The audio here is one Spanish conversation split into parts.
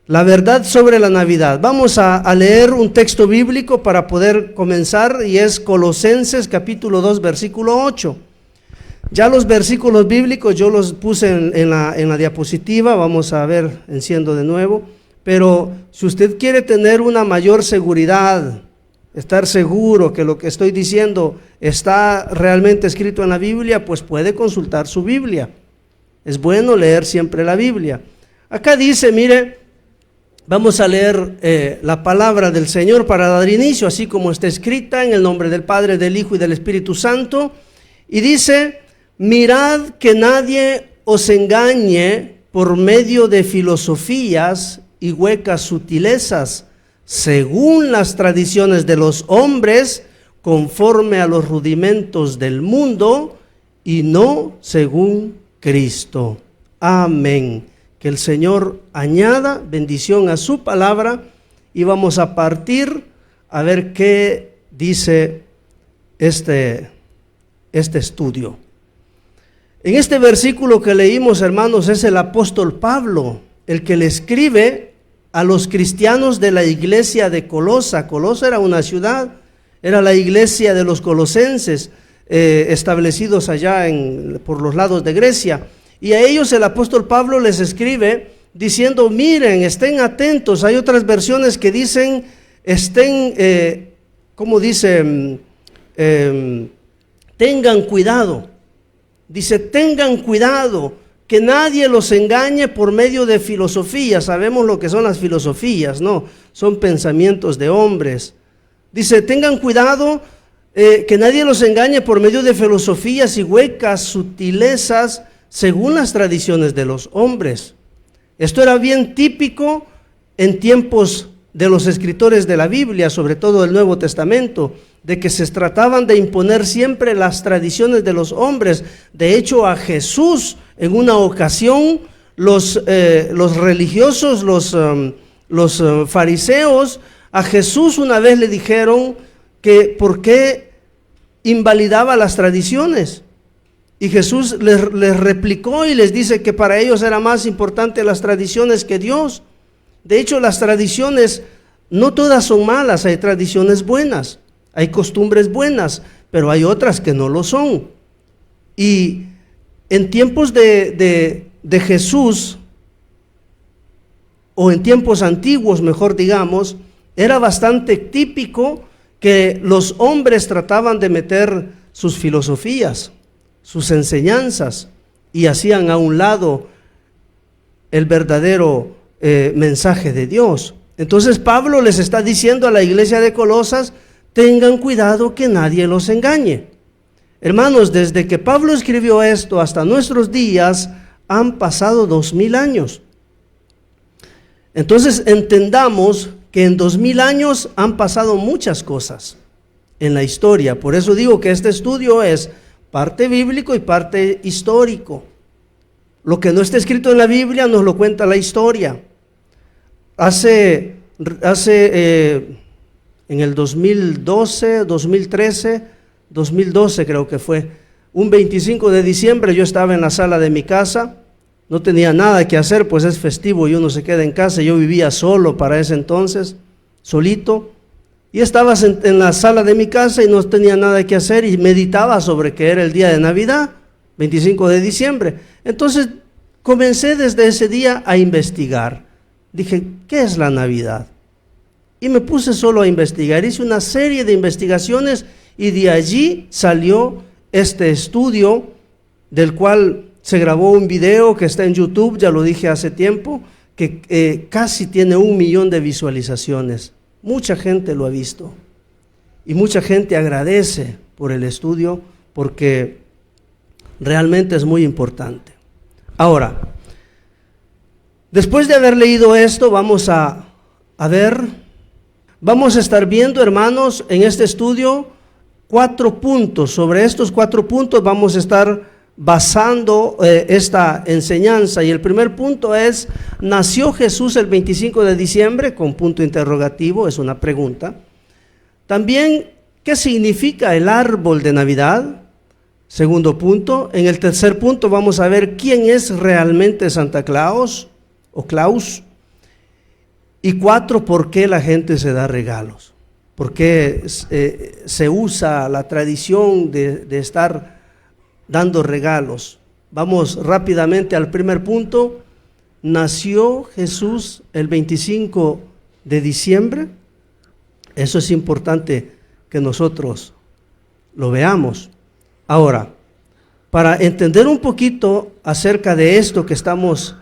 La verdad sobre la Navidad. Vamos a leer un texto bíblico para poder comenzar, y es Colosenses capítulo 2 versículo 8. Ya los versículos bíblicos yo los puse en la diapositiva. Vamos a ver, enciendo de nuevo. Pero si usted quiere tener una mayor seguridad, estar seguro que lo que estoy diciendo está realmente escrito en la Biblia, pues puede consultar su Biblia. Es bueno leer siempre la Biblia. Acá dice, mire, vamos a leer la palabra del Señor para dar inicio, así como está escrita, en el nombre del Padre, del Hijo y del Espíritu Santo. Y dice: mirad que nadie os engañe por medio de filosofías y huecas sutilezas, según las tradiciones de los hombres, conforme a los rudimentos del mundo, y no según Cristo. Amén. Que el Señor añada bendición a su palabra, y vamos a partir a ver qué dice este estudio. En este versículo que leímos, hermanos, es el apóstol Pablo el que le escribe a los cristianos de la iglesia de Colosa. Colosa era una ciudad, era la iglesia de los colosenses, establecidos allá por los lados de Grecia. Y a ellos el apóstol Pablo les escribe diciendo: miren, estén atentos. Hay otras versiones que dicen, ¿cómo dice? Tengan cuidado. Dice, tengan cuidado, que nadie los engañe por medio de filosofías. Sabemos lo que son las filosofías, ¿no? Son pensamientos de hombres. Dice, tengan cuidado, que nadie los engañe por medio de filosofías y huecas sutilezas, según las tradiciones de los hombres. Esto era bien típico en tiempos de los escritores de la Biblia, sobre todo del Nuevo Testamento, de que se trataban de imponer siempre las tradiciones de los hombres. De hecho, a Jesús en una ocasión los religiosos, los fariseos, a Jesús una vez le dijeron que por qué invalidaba las tradiciones. Y Jesús les replicó y les dice que para ellos era más importante las tradiciones que Dios. De hecho, las tradiciones no todas son malas, hay tradiciones buenas, hay costumbres buenas, pero hay otras que no lo son. Y en tiempos de Jesús, o en tiempos antiguos, mejor digamos, era bastante típico que los hombres trataban de meter sus filosofías, sus enseñanzas, y hacían a un lado el verdadero mensaje de Dios. Entonces Pablo les está diciendo a la iglesia de Colosas: tengan cuidado que nadie los engañe. Hermanos, desde que Pablo escribió esto hasta nuestros días han pasado 2000 años. Entonces entendamos que en 2000 años han pasado muchas cosas en la historia. Por eso digo que este estudio es parte bíblico y parte histórico. Lo que no está escrito en la Biblia nos lo cuenta la historia. Hace en el 2012 creo que fue, un 25 de diciembre yo estaba en la sala de mi casa, no tenía nada que hacer, pues es festivo y uno se queda en casa. Yo vivía solo para ese entonces, solito, y estaba en la sala de mi casa y no tenía nada que hacer, y meditaba sobre que era el día de Navidad, 25 de diciembre. Entonces comencé desde ese día a investigar. Dije, ¿qué es la Navidad? Y me puse solo a investigar. Hice una serie de investigaciones y de allí salió este estudio, del cual se grabó un video que está en YouTube, ya lo dije hace tiempo, que casi tiene 1 millón de visualizaciones. Mucha gente lo ha visto y mucha gente agradece por el estudio, porque realmente es muy importante. Ahora, después de haber leído esto, vamos a estar viendo, hermanos, en este estudio 4 puntos. Sobre estos 4 puntos vamos a estar basando esta enseñanza. Y el primer punto es: ¿nació Jesús el 25 de diciembre? Con punto interrogativo, es una pregunta. También, ¿qué significa el árbol de Navidad? Segundo punto. En el tercer punto vamos a ver quién es realmente Santa Claus o Claus. Y 4, ¿por qué la gente se da regalos? ¿Por qué se usa la tradición de estar dando regalos? Vamos rápidamente al primer punto. ¿Nació Jesús el 25 de diciembre? Eso es importante que nosotros lo veamos. Ahora, para entender un poquito acerca de esto que estamos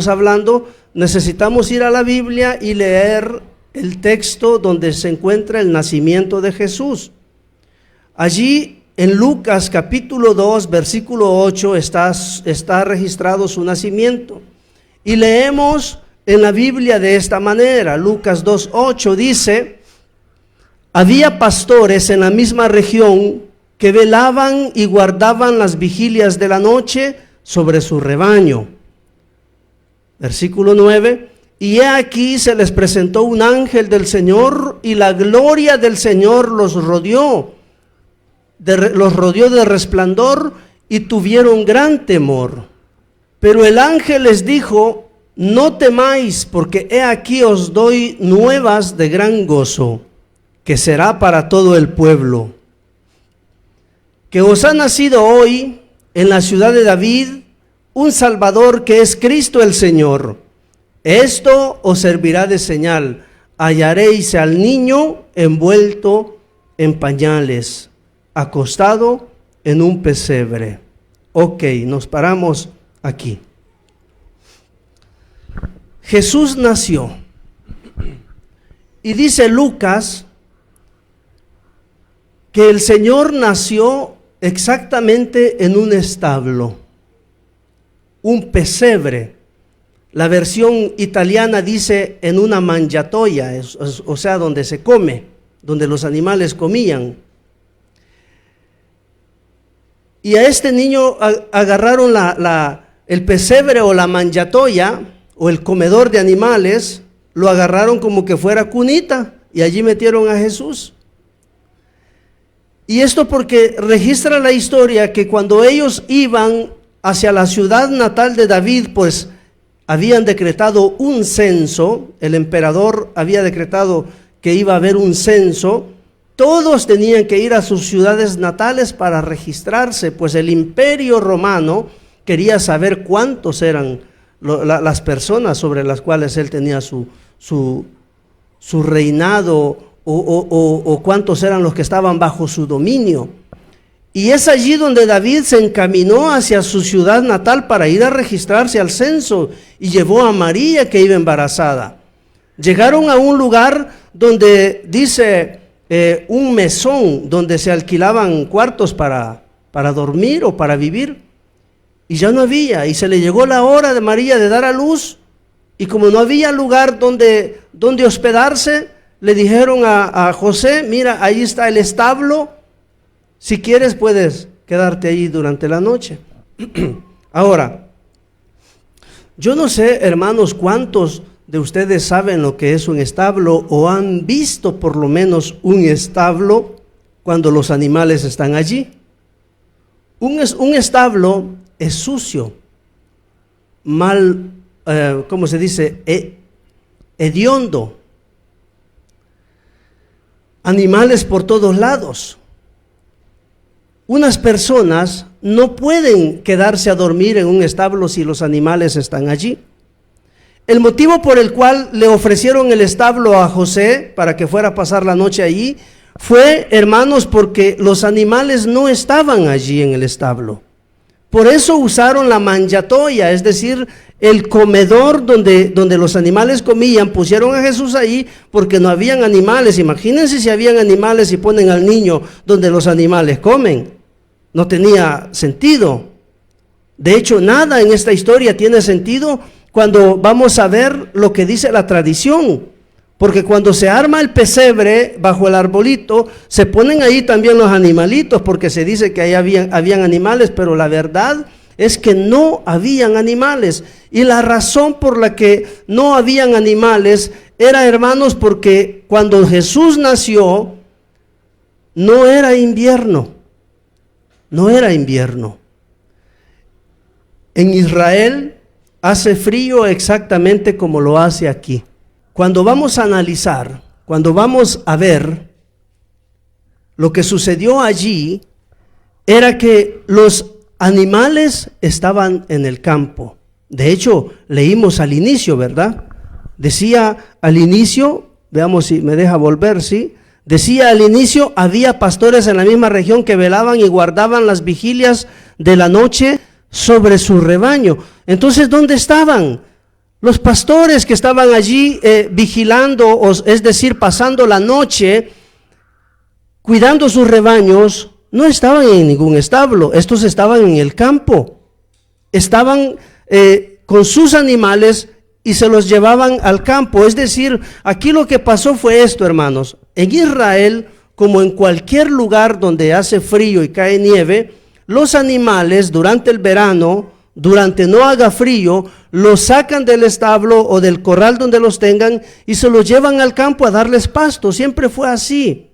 hablando, necesitamos ir a la Biblia y leer el texto donde se encuentra el nacimiento de Jesús. Allí en Lucas capítulo 2, versículo 8 está registrado su nacimiento. Y leemos en la Biblia de esta manera. Lucas 2:8 dice: había pastores en la misma región que velaban y guardaban las vigilias de la noche sobre su rebaño. Versículo 9: y he aquí se les presentó un ángel del Señor, y la gloria del Señor los rodeó de resplandor, y tuvieron gran temor. Pero el ángel les dijo: no temáis, porque he aquí os doy nuevas de gran gozo, que será para todo el pueblo. Que os ha nacido hoy en la ciudad de David un Salvador, que es Cristo el Señor. Esto os servirá de señal: hallaréis al niño envuelto en pañales, acostado en un pesebre. Ok, nos paramos aquí. Jesús nació. Y dice Lucas que el Señor nació exactamente en un establo, un pesebre. La versión italiana dice en una mangiatoia, o sea, donde se come, donde los animales comían. Y a este niño agarraron el pesebre o la mangiatoia, o el comedor de animales, lo agarraron como que fuera cunita, y allí metieron a Jesús. Y esto porque registra la historia que cuando ellos iban hacia la ciudad natal de David, pues habían decretado un censo, el emperador había decretado que iba a haber un censo. Todos tenían que ir a sus ciudades natales para registrarse, pues el imperio romano quería saber cuántos eran las personas sobre las cuales él tenía su reinado, o cuántos eran los que estaban bajo su dominio. Y es allí donde David se encaminó hacia su ciudad natal para ir a registrarse al censo, y llevó a María, que iba embarazada. Llegaron a un lugar donde dice un mesón, donde se alquilaban cuartos para dormir o para vivir, y ya no había, y se le llegó la hora de María de dar a luz, y como no había lugar donde hospedarse, le dijeron a José: mira, ahí está el establo, si quieres puedes quedarte ahí durante la noche. Ahora, yo no sé, hermanos, cuántos de ustedes saben lo que es un establo, o han visto por lo menos un establo cuando los animales están allí. Un establo es sucio, mal, ¿cómo se dice? Hediondo. Animales por todos lados. Unas personas no pueden quedarse a dormir en un establo si los animales están allí. El motivo por el cual le ofrecieron el establo a José para que fuera a pasar la noche allí fue, hermanos, porque los animales no estaban allí en el establo. Por eso usaron la mangiatoia, es decir, el comedor donde los animales comían. Pusieron a Jesús ahí porque no habían animales. Imagínense si habían animales y ponen al niño donde los animales comen. No tenía sentido. De hecho, nada en esta historia tiene sentido cuando vamos a ver lo que dice la tradición. Porque cuando se arma el pesebre bajo el arbolito, se ponen ahí también los animalitos, porque se dice que ahí habían animales, pero la verdad es que no habían animales. Y la razón por la que no habían animales era, hermanos, porque cuando Jesús nació, no era invierno. No era invierno. En Israel hace frío exactamente como lo hace aquí. cuando vamos a analizar, cuando vamos a ver lo que sucedió allí, era que los animales estaban en el campo. De hecho, leímos al inicio, ¿verdad? Decía al inicio, veamos si me deja volver, ¿sí? Decía al inicio, había pastores en la misma región que velaban y guardaban las vigilias de la noche sobre su rebaño. Entonces, ¿dónde estaban? Los pastores que estaban allí vigilando, es decir, pasando la noche, cuidando sus rebaños, no estaban en ningún establo, estos estaban en el campo. Estaban con sus animales y se los llevaban al campo. Es decir, aquí lo que pasó fue esto, hermanos. En Israel, como en cualquier lugar donde hace frío y cae nieve, los animales durante el verano, durante no haga frío, los sacan del establo o del corral donde los tengan y se los llevan al campo a darles pasto. Siempre fue así.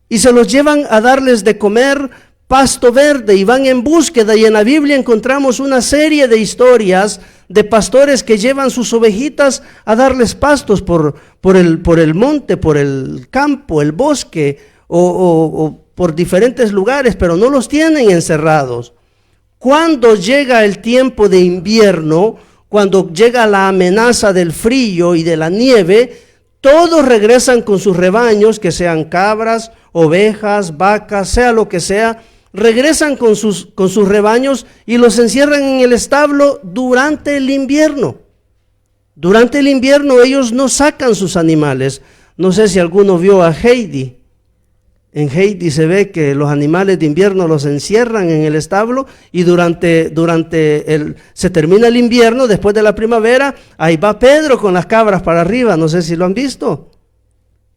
Y se los llevan a darles de comer pasto verde y van en búsqueda. Y en la Biblia encontramos una serie de historias de pastores que llevan sus ovejitas a darles pastos por el monte, por el campo, el bosque o por diferentes lugares, pero no los tienen encerrados. Cuando llega el tiempo de invierno, cuando llega la amenaza del frío y de la nieve, todos regresan con sus rebaños, que sean cabras, ovejas, vacas, sea lo que sea, regresan con sus rebaños y los encierran en el establo durante el invierno. Durante el invierno ellos no sacan sus animales. No sé si alguno vio a Heidi. En Heidi se ve que los animales de invierno los encierran en el establo y se termina el invierno, después de la primavera, ahí va Pedro con las cabras para arriba, no sé si lo han visto,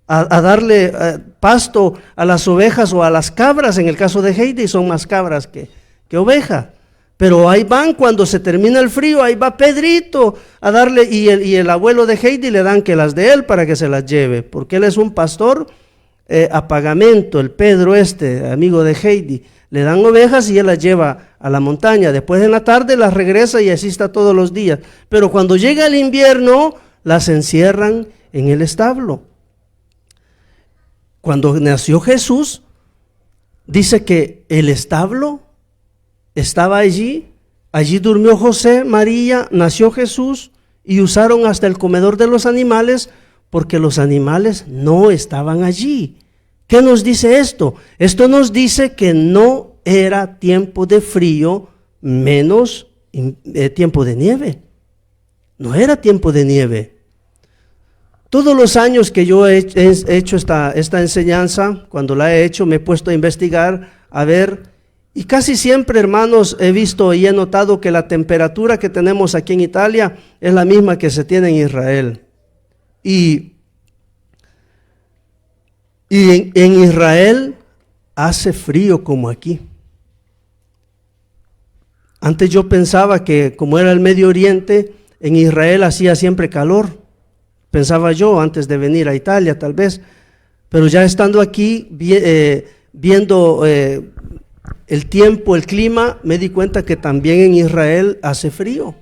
a darle pasto a las ovejas o a las cabras. En el caso de Heidi son más cabras que ovejas, pero ahí van cuando se termina el frío, ahí va Pedrito a darle, y el abuelo de Heidi le dan que las de él para que se las lleve, porque él es un pastor a pagamento. El Pedro amigo de Heidi, le dan ovejas y él las lleva a la montaña. Después en la tarde las regresa y así está todos los días. Pero cuando llega el invierno, las encierran en el establo. Cuando nació Jesús, dice que el establo estaba allí durmió José, María, nació Jesús y usaron hasta el comedor de los animales porque los animales no estaban allí. ¿Qué nos dice esto? Esto nos dice que no era tiempo de frío, menos tiempo de nieve. No era tiempo de nieve. Todos los años que yo he hecho esta enseñanza, cuando la he hecho, me he puesto a investigar, a ver, y casi siempre, hermanos, he visto y he notado que la temperatura que tenemos aquí en Italia es la misma que se tiene en Israel. Y en Israel hace frío como aquí. Antes yo pensaba que como era el Medio Oriente, en Israel hacía siempre calor. Pensaba yo antes de venir a Italia tal vez. Pero ya estando aquí, viendo el tiempo, el clima, me di cuenta que también en Israel hace frío.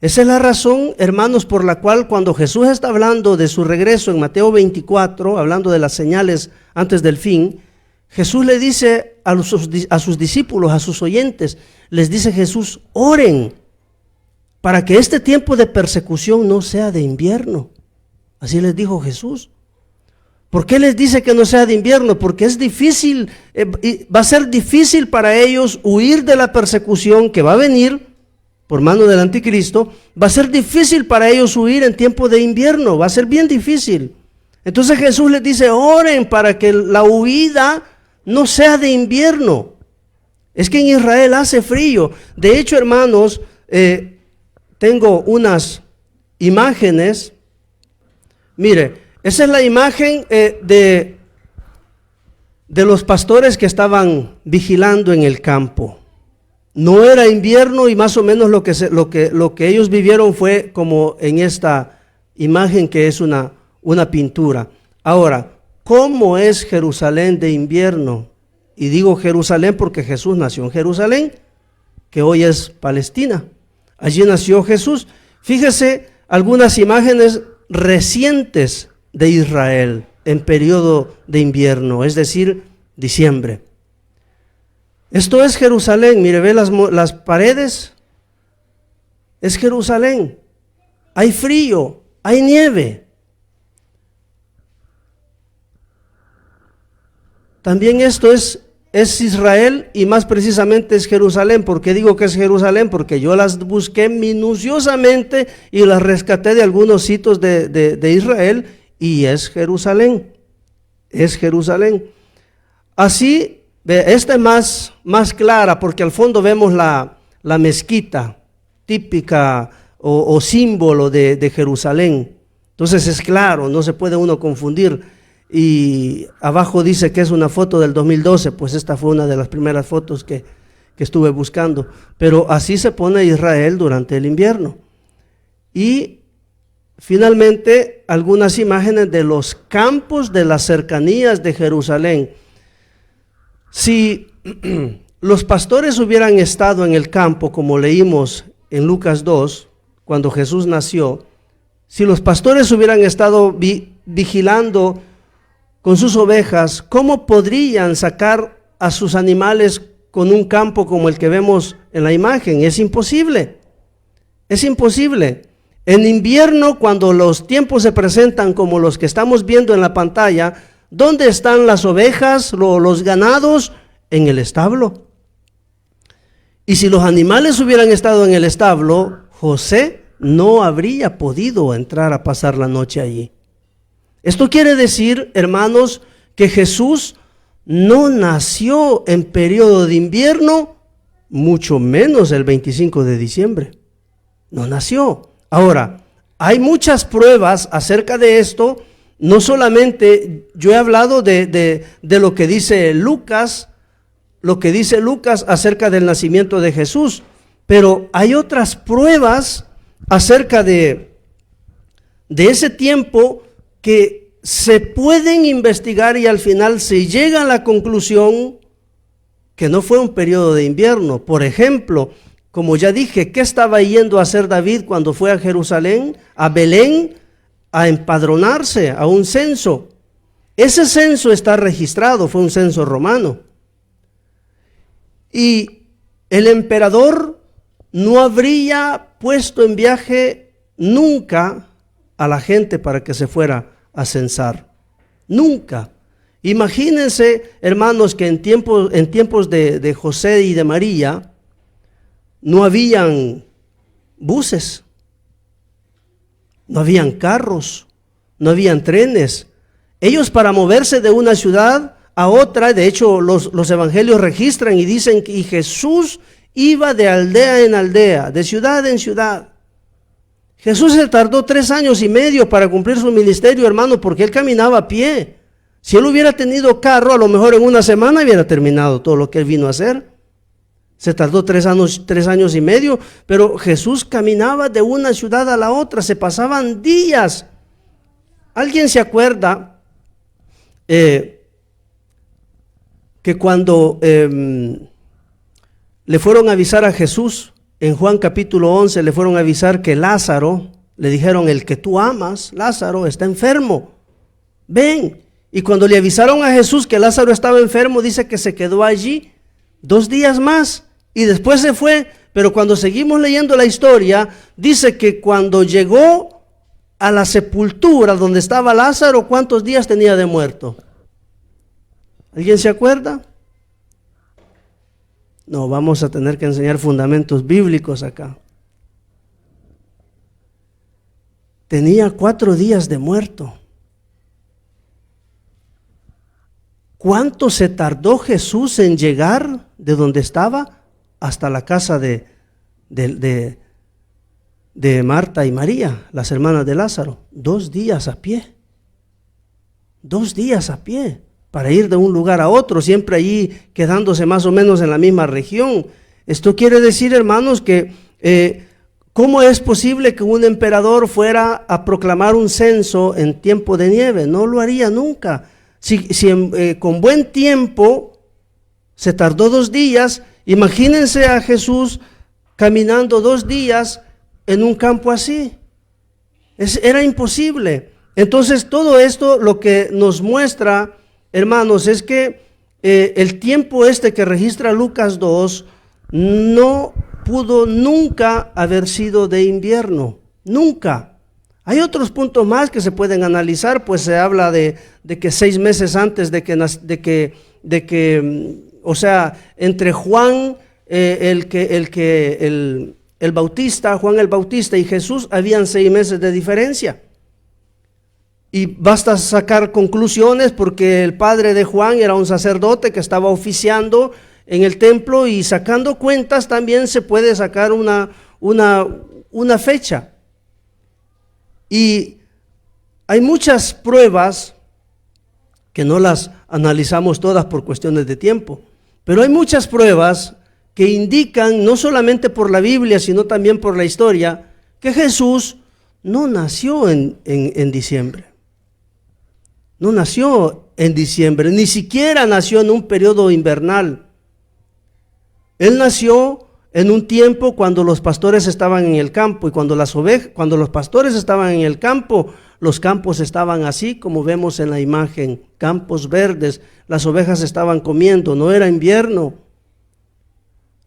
Esa es la razón, hermanos, por la cual cuando Jesús está hablando de su regreso en Mateo 24, hablando de las señales antes del fin, Jesús le dice a sus discípulos, a sus oyentes, les dice Jesús, oren para que este tiempo de persecución no sea de invierno. Así les dijo Jesús. ¿Por qué les dice que no sea de invierno? Porque es difícil, va a ser difícil para ellos huir de la persecución que va a venir por mano del anticristo. Va a ser difícil para ellos huir en tiempo de invierno, va a ser bien difícil. Entonces Jesús les dice, oren para que la huida no sea de invierno. Es que en Israel hace frío. De hecho, hermanos, tengo unas imágenes. Mire, esa es la imagen de los pastores que estaban vigilando en el campo. No era invierno y más o menos lo que ellos vivieron fue como en esta imagen que es una pintura. Ahora, ¿cómo es Jerusalén de invierno? Y digo Jerusalén porque Jesús nació en Jerusalén, que hoy es Palestina. Allí nació Jesús. Fíjese algunas imágenes recientes de Israel en periodo de invierno, es decir, diciembre. Esto es Jerusalén. Mire, ve las paredes. Es Jerusalén. Hay frío, hay nieve. También esto es Israel, y más precisamente es Jerusalén. ¿Por qué digo que es Jerusalén? Porque yo las busqué minuciosamente y las rescaté de algunos sitios de Israel, y es Jerusalén. Es Jerusalén. Así, esta es más clara, porque al fondo vemos la mezquita típica o símbolo de Jerusalén. Entonces es claro, no se puede uno confundir. Y abajo dice que es una foto del 2012, pues esta fue una de las primeras fotos que estuve buscando. Pero así se pone Israel durante el invierno. Y finalmente algunas imágenes de los campos de las cercanías de Jerusalén. Si los pastores hubieran estado en el campo, como leímos en Lucas 2, cuando Jesús nació, si los pastores hubieran estado vigilando con sus ovejas, ¿cómo podrían sacar a sus animales con un campo como el que vemos en la imagen? Es imposible. Es imposible. En invierno, cuando los tiempos se presentan como los que estamos viendo en la pantalla, ¿dónde están las ovejas, los ganados? En el establo. Y si los animales hubieran estado en el establo, José no habría podido entrar a pasar la noche allí. Esto quiere decir, hermanos, que Jesús no nació en periodo de invierno, mucho menos el 25 de diciembre. No nació. Ahora, hay muchas pruebas acerca de esto. No solamente yo he hablado de lo que dice Lucas, acerca del nacimiento de Jesús, pero hay otras pruebas acerca de ese tiempo que se pueden investigar, y al final se llega a la conclusión que no fue un periodo de invierno. Por ejemplo, como ya dije, ¿qué estaba yendo a hacer David cuando fue a Jerusalén, a Belén, a empadronarse, a un censo? Ese censo está registrado, fue un censo romano. Y el emperador no habría puesto en viaje nunca a la gente para que se fuera a censar. Nunca. Imagínense, hermanos, que en tiempos de José y de María no habían buses, no habían carros, no habían trenes. Ellos, para moverse de una ciudad a otra, de hecho los evangelios registran y dicen que Jesús iba de aldea en aldea, de ciudad en ciudad. Jesús se tardó 3 años y medio para cumplir su ministerio, hermano, porque él caminaba a pie. Si él hubiera tenido carro, a lo mejor en una semana hubiera terminado todo lo que él vino a hacer. Se tardó 3 años y medio, pero Jesús caminaba de una ciudad a la otra, se pasaban días. ¿Alguien se acuerda que cuando le fueron a avisar a Jesús, en Juan capítulo 11, le fueron a avisar que Lázaro, le dijeron, el que tú amas, Lázaro, está enfermo, ven? Y cuando le avisaron a Jesús que Lázaro estaba enfermo, dice que se quedó allí 2 días más y después se fue. Pero cuando seguimos leyendo la historia, dice que cuando llegó a la sepultura donde estaba Lázaro, ¿cuántos días tenía de muerto? ¿Alguien se acuerda? No, vamos a tener que enseñar fundamentos bíblicos acá. Tenía 4 días de muerto. ¿Cuánto se tardó Jesús en llegar de donde estaba hasta la casa de Marta y María, las hermanas de Lázaro? 2 días a pie. 2 días a pie para ir de un lugar a otro, siempre allí quedándose más o menos en la misma región. Esto quiere decir, hermanos, que ¿cómo es posible que un emperador fuera a proclamar un censo en tiempo de nieve? No lo haría nunca. Si con buen tiempo se tardó 2 días, imagínense a Jesús caminando 2 días en un campo así. Era imposible. Entonces todo esto lo que nos muestra, hermanos, es que el tiempo que registra Lucas 2 no pudo nunca haber sido de invierno, nunca. Hay otros puntos más que se pueden analizar, pues se habla de que 6 meses antes o sea, entre Juan el Bautista, Juan el Bautista y Jesús habían 6 meses de diferencia. Y basta sacar conclusiones porque el padre de Juan era un sacerdote que estaba oficiando en el templo, y sacando cuentas también se puede sacar una fecha. Y hay muchas pruebas que no las analizamos todas por cuestiones de tiempo, pero hay muchas pruebas que indican, no solamente por la Biblia, sino también por la historia, que Jesús no nació en diciembre. No nació en diciembre, ni siquiera nació en un periodo invernal. Él nació en un tiempo cuando los pastores estaban en el campo, y cuando los pastores estaban en el campo, los campos estaban así como vemos en la imagen, campos verdes, las ovejas estaban comiendo, no era invierno.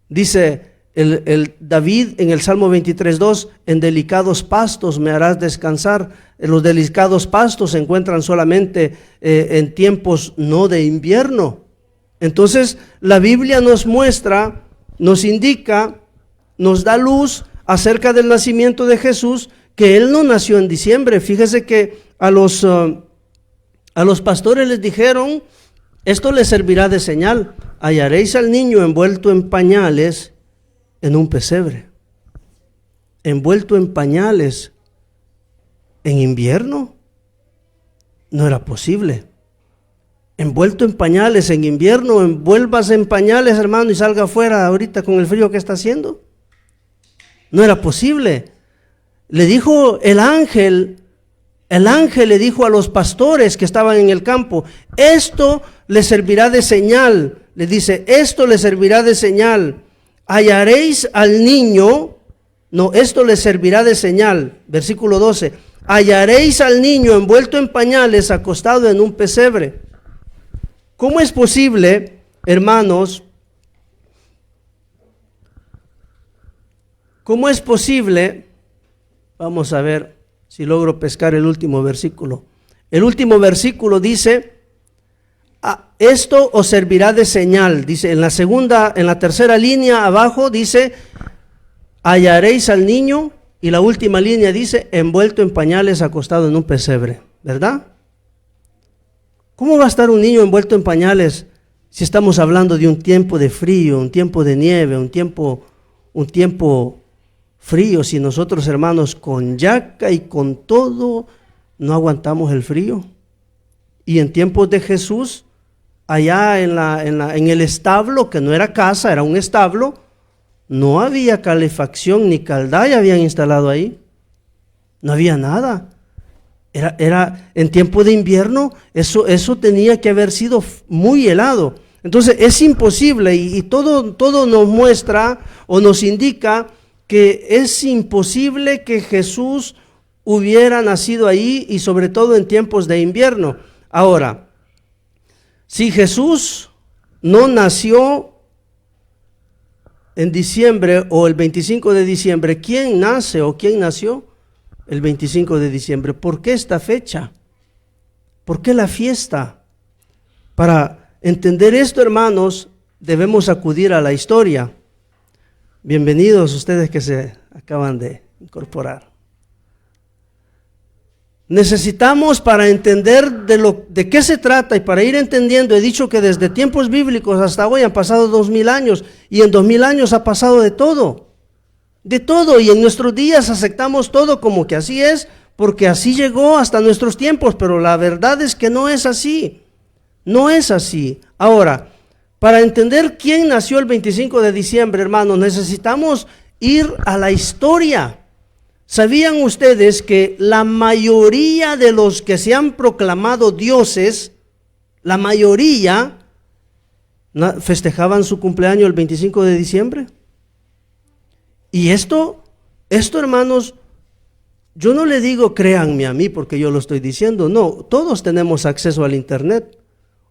Dice el David en el Salmo 23:2, en delicados pastos me harás descansar. Los delicados pastos se encuentran solamente en tiempos no de invierno. Entonces la Biblia nos muestra, nos indica, nos da luz acerca del nacimiento de Jesús, que Él no nació en diciembre. Fíjese que a los pastores les dijeron, esto les servirá de señal, hallaréis al niño envuelto en pañales en un pesebre. Envuelto en pañales en invierno, no era posible. Envuelto en pañales en invierno, envuélvase en pañales, hermano, y salga afuera ahorita con el frío que está haciendo. No era posible. Le dijo el ángel le dijo a los pastores que estaban en el campo, esto les servirá de señal. Le dice, esto les servirá de señal. Hallaréis al niño, no, esto les servirá de señal. Versículo 12, hallaréis al niño envuelto en pañales, acostado en un pesebre. ¿Cómo es posible, hermanos? ¿Cómo es posible? Vamos a ver si logro pescar el último versículo. El último versículo dice, esto os servirá de señal. Dice en la tercera línea abajo dice, hallaréis al niño, y la última línea dice, envuelto en pañales, acostado en un pesebre. ¿Verdad? ¿Cómo va a estar un niño envuelto en pañales si estamos hablando de un tiempo de frío, un tiempo de nieve, un tiempo frío? Si nosotros, hermanos, con yaca y con todo no aguantamos el frío. Y en tiempos de Jesús, allá en el establo, que no era casa, era un establo, no había calefacción ni caldaya habían instalado ahí. No había nada. Era en tiempo de invierno, eso tenía que haber sido muy helado. Entonces es imposible, y todo nos muestra o nos indica que es imposible que Jesús hubiera nacido ahí, y sobre todo en tiempos de invierno. Ahora, si Jesús no nació en diciembre o el 25 de diciembre, ¿quién nace o quién nació el 25 de diciembre? ¿Por qué esta fecha? ¿Por qué la fiesta? Para entender esto, hermanos, debemos acudir a la historia. Bienvenidos ustedes que se acaban de incorporar. Necesitamos, para entender de qué se trata y para ir entendiendo, he dicho que desde tiempos bíblicos hasta hoy han pasado 2000 años, y en 2000 años ha pasado de todo, y en nuestros días aceptamos todo como que así es, porque así llegó hasta nuestros tiempos, pero la verdad es que no es así, no es así. Ahora, para entender quién nació el 25 de diciembre, hermanos, necesitamos ir a la historia. ¿Sabían ustedes que la mayoría de los que se han proclamado dioses, la mayoría festejaban su cumpleaños el 25 de diciembre? Y esto, hermanos, Yo no le digo créanme a mí porque yo lo estoy diciendo, no, todos tenemos acceso al internet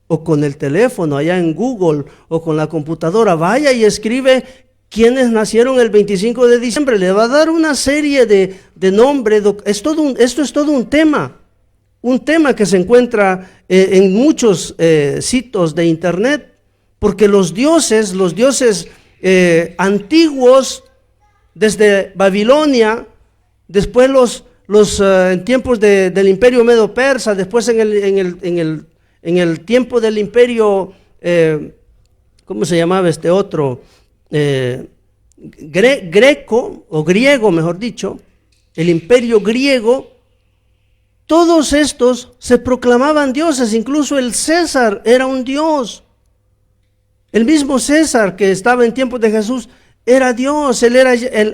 o con el teléfono allá en Google o con la computadora. Vaya y escribe quiénes nacieron el 25 de diciembre, le va a dar una serie de nombres. Esto es todo un tema que se encuentra en muchos sitios de internet, porque los dioses antiguos, desde Babilonia, después en tiempos del imperio medo-persa, después en el tiempo del imperio, ¿cómo se llamaba este otro? Greco, o griego mejor dicho, el imperio griego, todos estos se proclamaban dioses, incluso el César era un dios. El mismo César que estaba en tiempos de Jesús era Dios.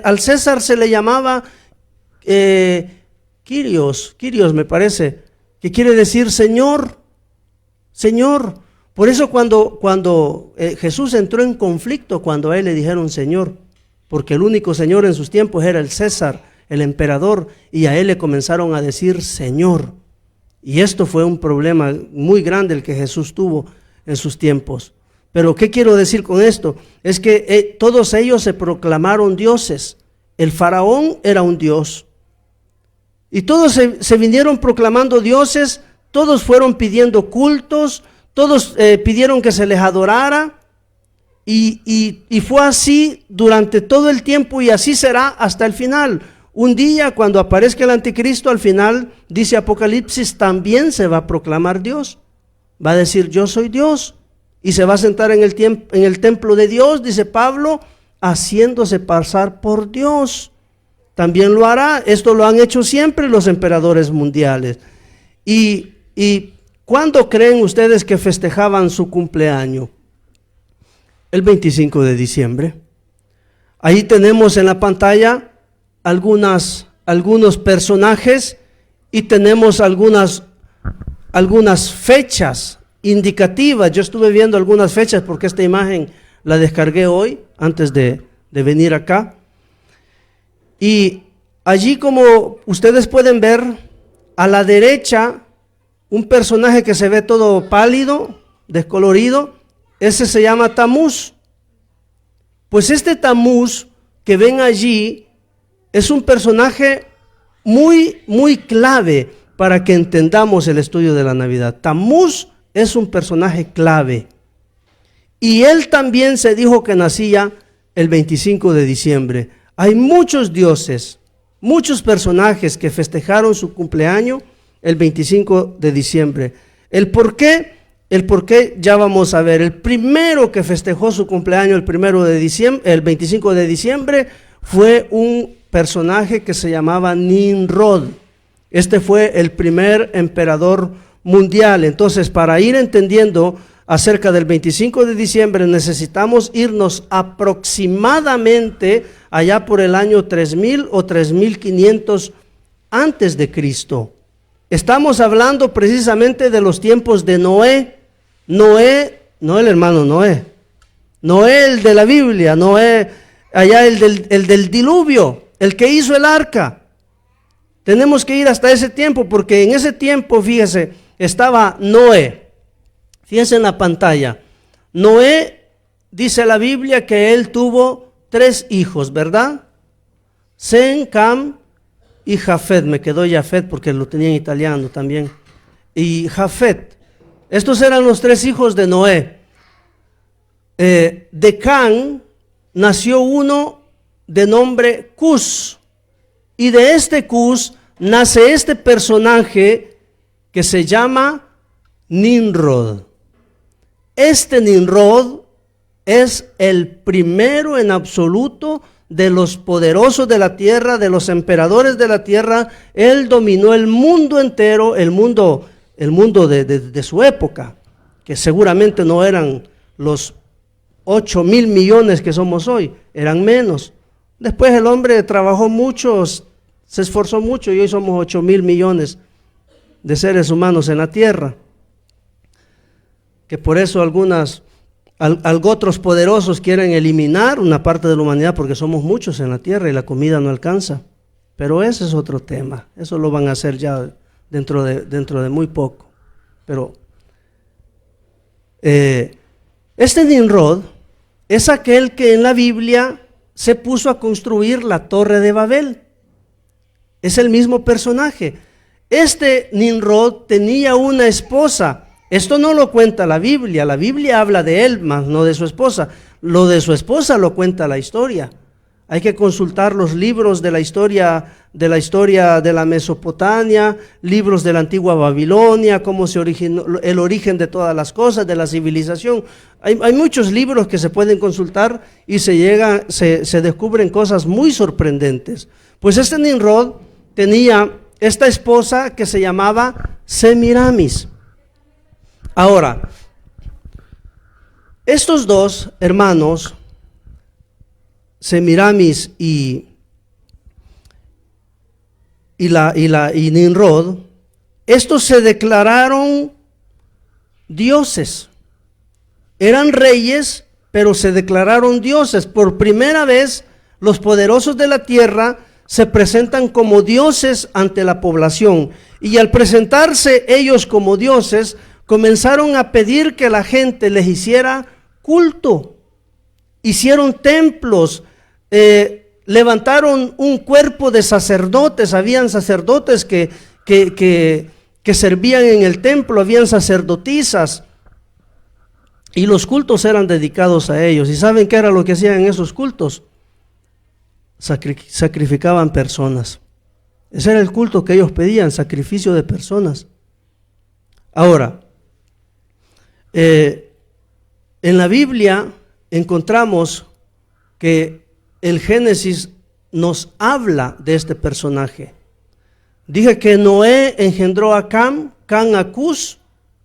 Al César se le llamaba Kyrios me parece, que quiere decir Señor. Por eso cuando Jesús entró en conflicto, cuando a él le dijeron Señor, porque el único Señor en sus tiempos era el César, el emperador, y a él le comenzaron a decir Señor. Y esto fue un problema muy grande el que Jesús tuvo en sus tiempos. Pero ¿qué quiero decir con esto? Es que todos ellos se proclamaron dioses. El faraón era un dios. Y todos se vinieron proclamando dioses, todos fueron pidiendo cultos, todos pidieron que se les adorara. Y fue así durante todo el tiempo y así será hasta el final. Un día cuando aparezca el anticristo, al final, dice Apocalipsis, también se va a proclamar Dios. Va a decir yo soy Dios. Y se va a sentar en el templo de Dios, dice Pablo, haciéndose pasar por Dios. También lo hará. Esto lo han hecho siempre los emperadores mundiales. ¿Y cuándo creen ustedes que festejaban su cumpleaños? El 25 de diciembre. Ahí tenemos en la pantalla algunos personajes y tenemos algunas fechas indicativas. Yo estuve viendo algunas fechas porque esta imagen la descargué hoy antes de venir acá. Y allí, como ustedes pueden ver, a la derecha, un personaje que se ve todo pálido, descolorido, ese se llama Tamuz. Pues este Tamuz que ven allí es un personaje muy, muy clave para que entendamos el estudio de la Navidad. Tamuz es un personaje clave. Y él también se dijo que nacía el 25 de diciembre. Hay muchos dioses, muchos personajes que festejaron su cumpleaños el 25 de diciembre. El por qué ya vamos a ver. El primero que festejó su cumpleaños el 25 de diciembre fue un personaje que se llamaba Nimrod. Este fue el primer emperador mundial. Entonces, para ir entendiendo acerca del 25 de diciembre, necesitamos irnos aproximadamente allá por el año 3000 o 3500 antes de Cristo. Estamos hablando precisamente de los tiempos de Noé, no el hermano Noé, el de la Biblia, Noé, allá el del diluvio, el que hizo el arca. Tenemos que ir hasta ese tiempo, porque en ese tiempo, fíjese, estaba Noé. Fíjense en la pantalla. Noé, dice la Biblia que él tuvo 3 hijos, ¿verdad? Sem, Cam y Jafet. Me quedó Jafet porque lo tenía en italiano también. Y Jafet. Estos eran los 3 hijos de Noé. De Can nació uno de nombre Cus. Y de este Cus nace este personaje que se llama Nimrod. Este Nimrod es el primero en absoluto de los poderosos de la tierra, de los emperadores de la tierra. Él dominó el mundo entero, el mundo de su época, que seguramente no eran los 8,000 millones que somos hoy, eran menos. Después el hombre trabajó mucho, se esforzó mucho y hoy somos 8,000 millones de seres humanos en la tierra. Que por eso otros poderosos quieren eliminar una parte de la humanidad porque somos muchos en la tierra y la comida no alcanza. Pero ese es otro tema. Eso lo van a hacer ya dentro de muy poco. Pero este Nimrod es aquel que en la Biblia se puso a construir la Torre de Babel. Es el mismo personaje. Este Nimrod tenía una esposa. Esto no lo cuenta la Biblia habla de él, mas no de su esposa. Lo de su esposa lo cuenta la historia. Hay que consultar los libros de la historia de la Mesopotamia, libros de la antigua Babilonia, cómo se originó, el origen de todas las cosas, de la civilización. Hay muchos libros que se pueden consultar y se descubren cosas muy sorprendentes. Pues este Nimrod tenía esta esposa que se llamaba Semiramis. Ahora, estos dos hermanos, Semiramis y Nimrod, estos se declararon dioses. Eran reyes, pero se declararon dioses. Por primera vez, los poderosos de la tierra se presentan como dioses ante la población. Y al presentarse ellos como dioses, comenzaron a pedir que la gente les hiciera culto. Hicieron templos, levantaron un cuerpo de sacerdotes. Habían sacerdotes que servían en el templo, habían sacerdotisas. Y los cultos eran dedicados a ellos. ¿Y saben qué era lo que hacían en esos cultos? Sacrificaban personas. Ese era el culto que ellos pedían, sacrificio de personas. Ahora, en la Biblia encontramos que el Génesis nos habla de este personaje. Dije que Noé engendró a Cam, Cam a Cus,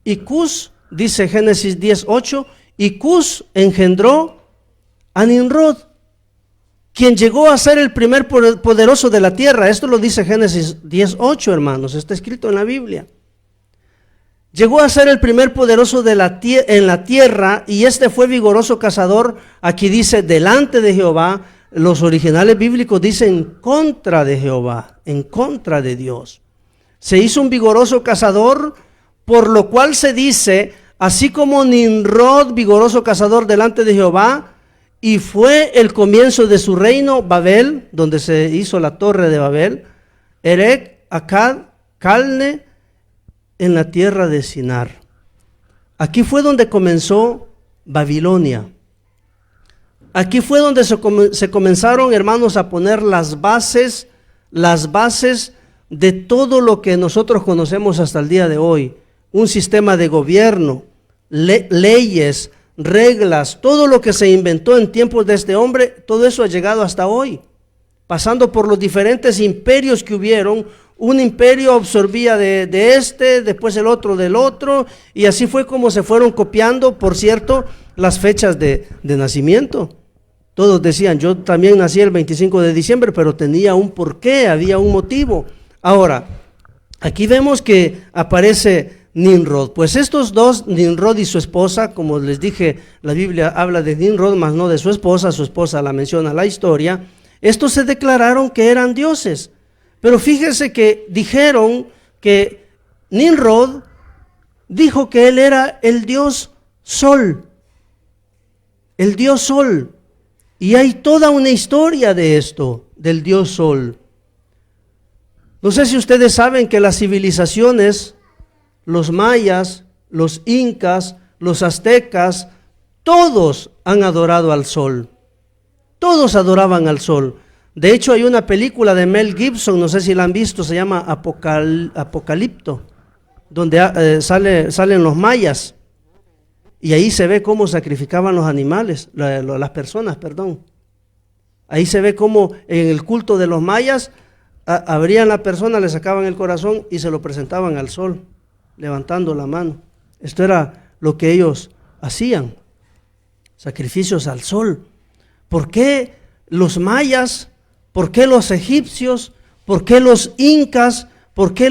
y Cus, dice Génesis 10:8, y Cus engendró a Nimrod, quien llegó a ser el primer poderoso de la tierra. Esto lo dice Génesis 10:8, hermanos, está escrito en la Biblia. Llegó a ser el primer poderoso en la tierra, y este fue vigoroso cazador. Aquí dice delante de Jehová. Los originales bíblicos dicen contra de Jehová, en contra de Dios. Se hizo un vigoroso cazador, por lo cual se dice, así como Nimrod, vigoroso cazador delante de Jehová, y fue el comienzo de su reino, Babel, donde se hizo la torre de Babel, Erech, Akkad, Calne, en la tierra de Sinar. Aquí fue donde comenzó Babilonia. Aquí fue donde se comenzaron, hermanos, a poner las bases de todo lo que nosotros conocemos hasta el día de hoy. Un sistema de gobierno, leyes, reglas, todo lo que se inventó en tiempos de este hombre, todo eso ha llegado hasta hoy, pasando por los diferentes imperios que hubieron. Un imperio absorbía de este, después el otro del otro, y así fue como se fueron copiando, por cierto, las fechas de nacimiento. Todos decían, yo también nací el 25 de diciembre, pero tenía un porqué, había un motivo. Ahora, aquí vemos que aparece Nimrod. Pues estos dos, Nimrod y su esposa, como les dije, la Biblia habla de Nimrod, más no de su esposa la menciona la historia. Estos se declararon que eran dioses. Pero fíjese que dijeron que Nimrod dijo que él era el dios Sol. El dios Sol. Y hay toda una historia de esto, del dios Sol. No sé si ustedes saben que las civilizaciones, los mayas, los incas, los aztecas, todos han adorado al sol. Todos adoraban al sol. De hecho, hay una película de Mel Gibson, no sé si la han visto, se llama Apocalipto, donde salen los mayas. Y ahí se ve cómo sacrificaban los animales, las personas, perdón. Ahí se ve cómo en el culto de los mayas abrían la persona, le sacaban el corazón y se lo presentaban al sol, levantando la mano. Esto era lo que ellos hacían, sacrificios al sol. ¿Por qué los mayas? ¿Por qué los egipcios? ¿Por qué los incas? ¿Por qué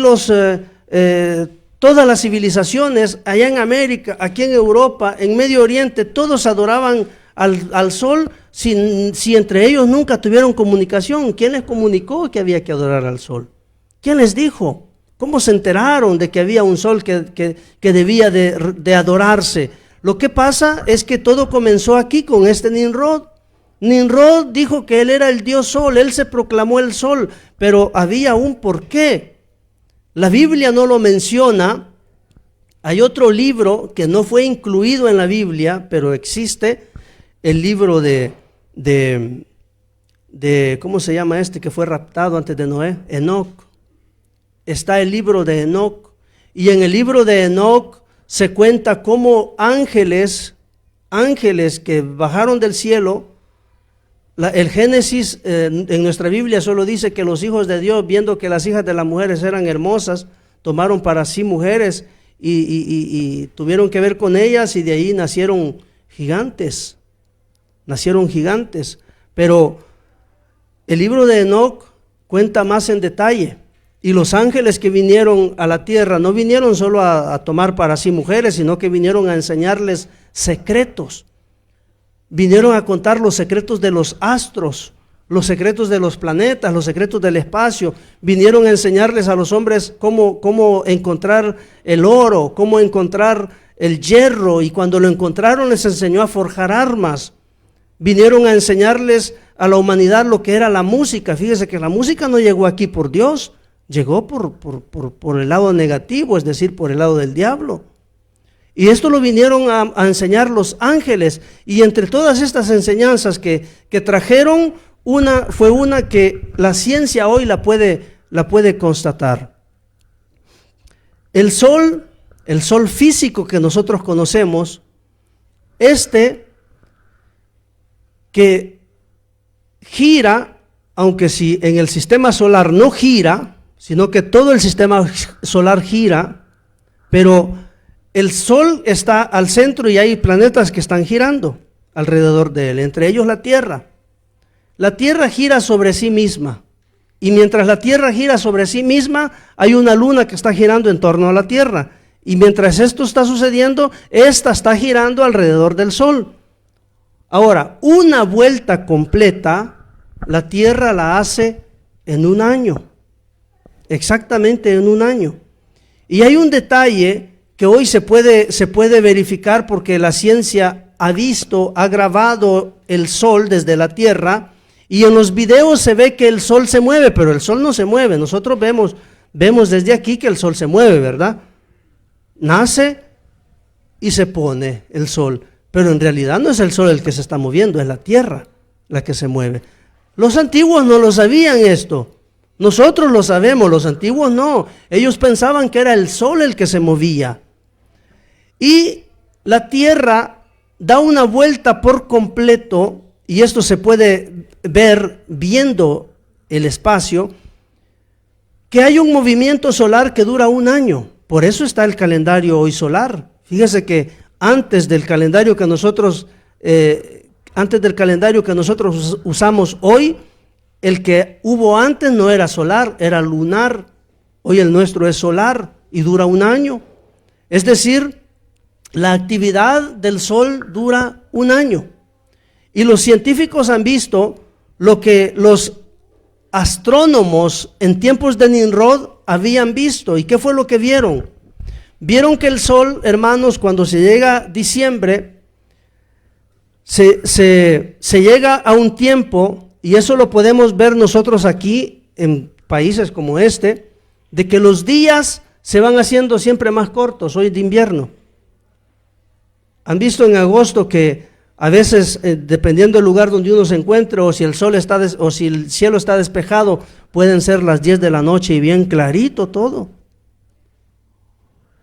todas las civilizaciones allá en América, aquí en Europa, en Medio Oriente, todos adoraban al sol si entre ellos nunca tuvieron comunicación? ¿Quién les comunicó que había que adorar al sol? ¿Quién les dijo? ¿Cómo se enteraron de que había un sol que debía de adorarse? Lo que pasa es que todo comenzó aquí con este Nimrod. Nimrod dijo que él era el dios sol, él se proclamó el sol, pero había un porqué. La Biblia no lo menciona. Hay otro libro que no fue incluido en la Biblia, pero existe, el libro de ¿cómo se llama este que fue raptado antes de Noé? Enoc. Está el libro de Enoc, y en el libro de Enoc se cuenta cómo ángeles que bajaron del cielo. El Génesis en nuestra Biblia solo dice que los hijos de Dios, viendo que las hijas de las mujeres eran hermosas, tomaron para sí mujeres y tuvieron que ver con ellas, y de ahí nacieron gigantes. Pero el libro de Enoc cuenta más en detalle. Y los ángeles que vinieron a la tierra no vinieron solo a tomar para sí mujeres, sino que vinieron a enseñarles secretos. Vinieron a contar los secretos de los astros, los secretos de los planetas, los secretos del espacio. Vinieron a enseñarles a los hombres cómo encontrar el oro, cómo encontrar el hierro, y cuando lo encontraron les enseñó a forjar armas. Vinieron a enseñarles a la humanidad lo que era la música. Fíjese que la música no llegó aquí por Dios, llegó por el lado negativo, es decir, por el lado del diablo. Y esto lo vinieron a enseñar los ángeles. Y entre todas estas enseñanzas que trajeron, fue una que la ciencia hoy la puede constatar. El sol físico que nosotros conocemos, que gira, aunque si en el sistema solar no gira, sino que todo el sistema solar gira, pero el sol está al centro y hay planetas que están girando alrededor de él, entre ellos la Tierra. La Tierra gira sobre sí misma, y mientras la Tierra gira sobre sí misma, hay una luna que está girando en torno a la Tierra, y mientras esto está sucediendo, esta está girando alrededor del sol. Ahora, una vuelta completa, la Tierra la hace en un año, exactamente en un año. Y hay un detalle que hoy se puede verificar, porque la ciencia ha grabado el sol desde la Tierra, y en los videos se ve que el sol se mueve, pero el sol no se mueve. Nosotros vemos desde aquí que el sol se mueve, ¿verdad? Nace y se pone el sol, pero en realidad no es el sol el que se está moviendo, es la Tierra la que se mueve. Los antiguos no lo sabían esto. Nosotros lo sabemos, los antiguos no. Ellos pensaban que era el sol el que se movía. Y la Tierra da una vuelta por completo, y esto se puede ver viendo el espacio, que hay un movimiento solar que dura un año. Por eso está el calendario hoy solar. Fíjese que antes del calendario que nosotros usamos hoy, el que hubo antes no era solar, era lunar. Hoy el nuestro es solar y dura un año. Es decir, la actividad del sol dura un año. Y los científicos han visto lo que los astrónomos en tiempos de Nimrod habían visto. ¿Y qué fue lo que vieron? Vieron que el sol, hermanos, cuando se llega diciembre, se llega a un tiempo, y eso lo podemos ver nosotros aquí en países como este, de que los días se van haciendo siempre más cortos. Hoy es de invierno. ¿Han visto en agosto que a veces, dependiendo del lugar donde uno se encuentre, o si el cielo está despejado, pueden ser las 10 de la noche y bien clarito todo?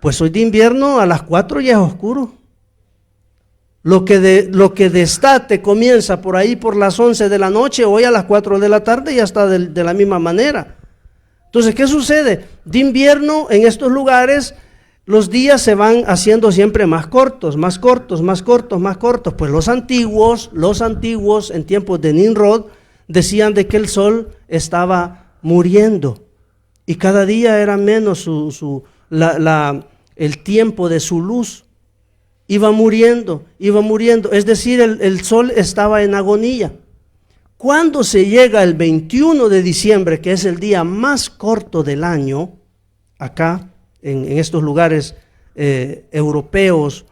Pues hoy de invierno a las 4 ya es oscuro. Lo que destate comienza por ahí por las 11 de la noche, hoy a las 4 de la tarde ya está de la misma manera. Entonces, ¿qué sucede? De invierno en estos lugares los días se van haciendo siempre más cortos, más cortos, más cortos, más cortos. Pues los antiguos en tiempos de Nimrod decían de que el sol estaba muriendo, y cada día era menos el tiempo de su luz. iba muriendo, es decir, el sol estaba en agonía. Cuando se llega el 21 de diciembre, que es el día más corto del año, acá, en estos lugares europeos,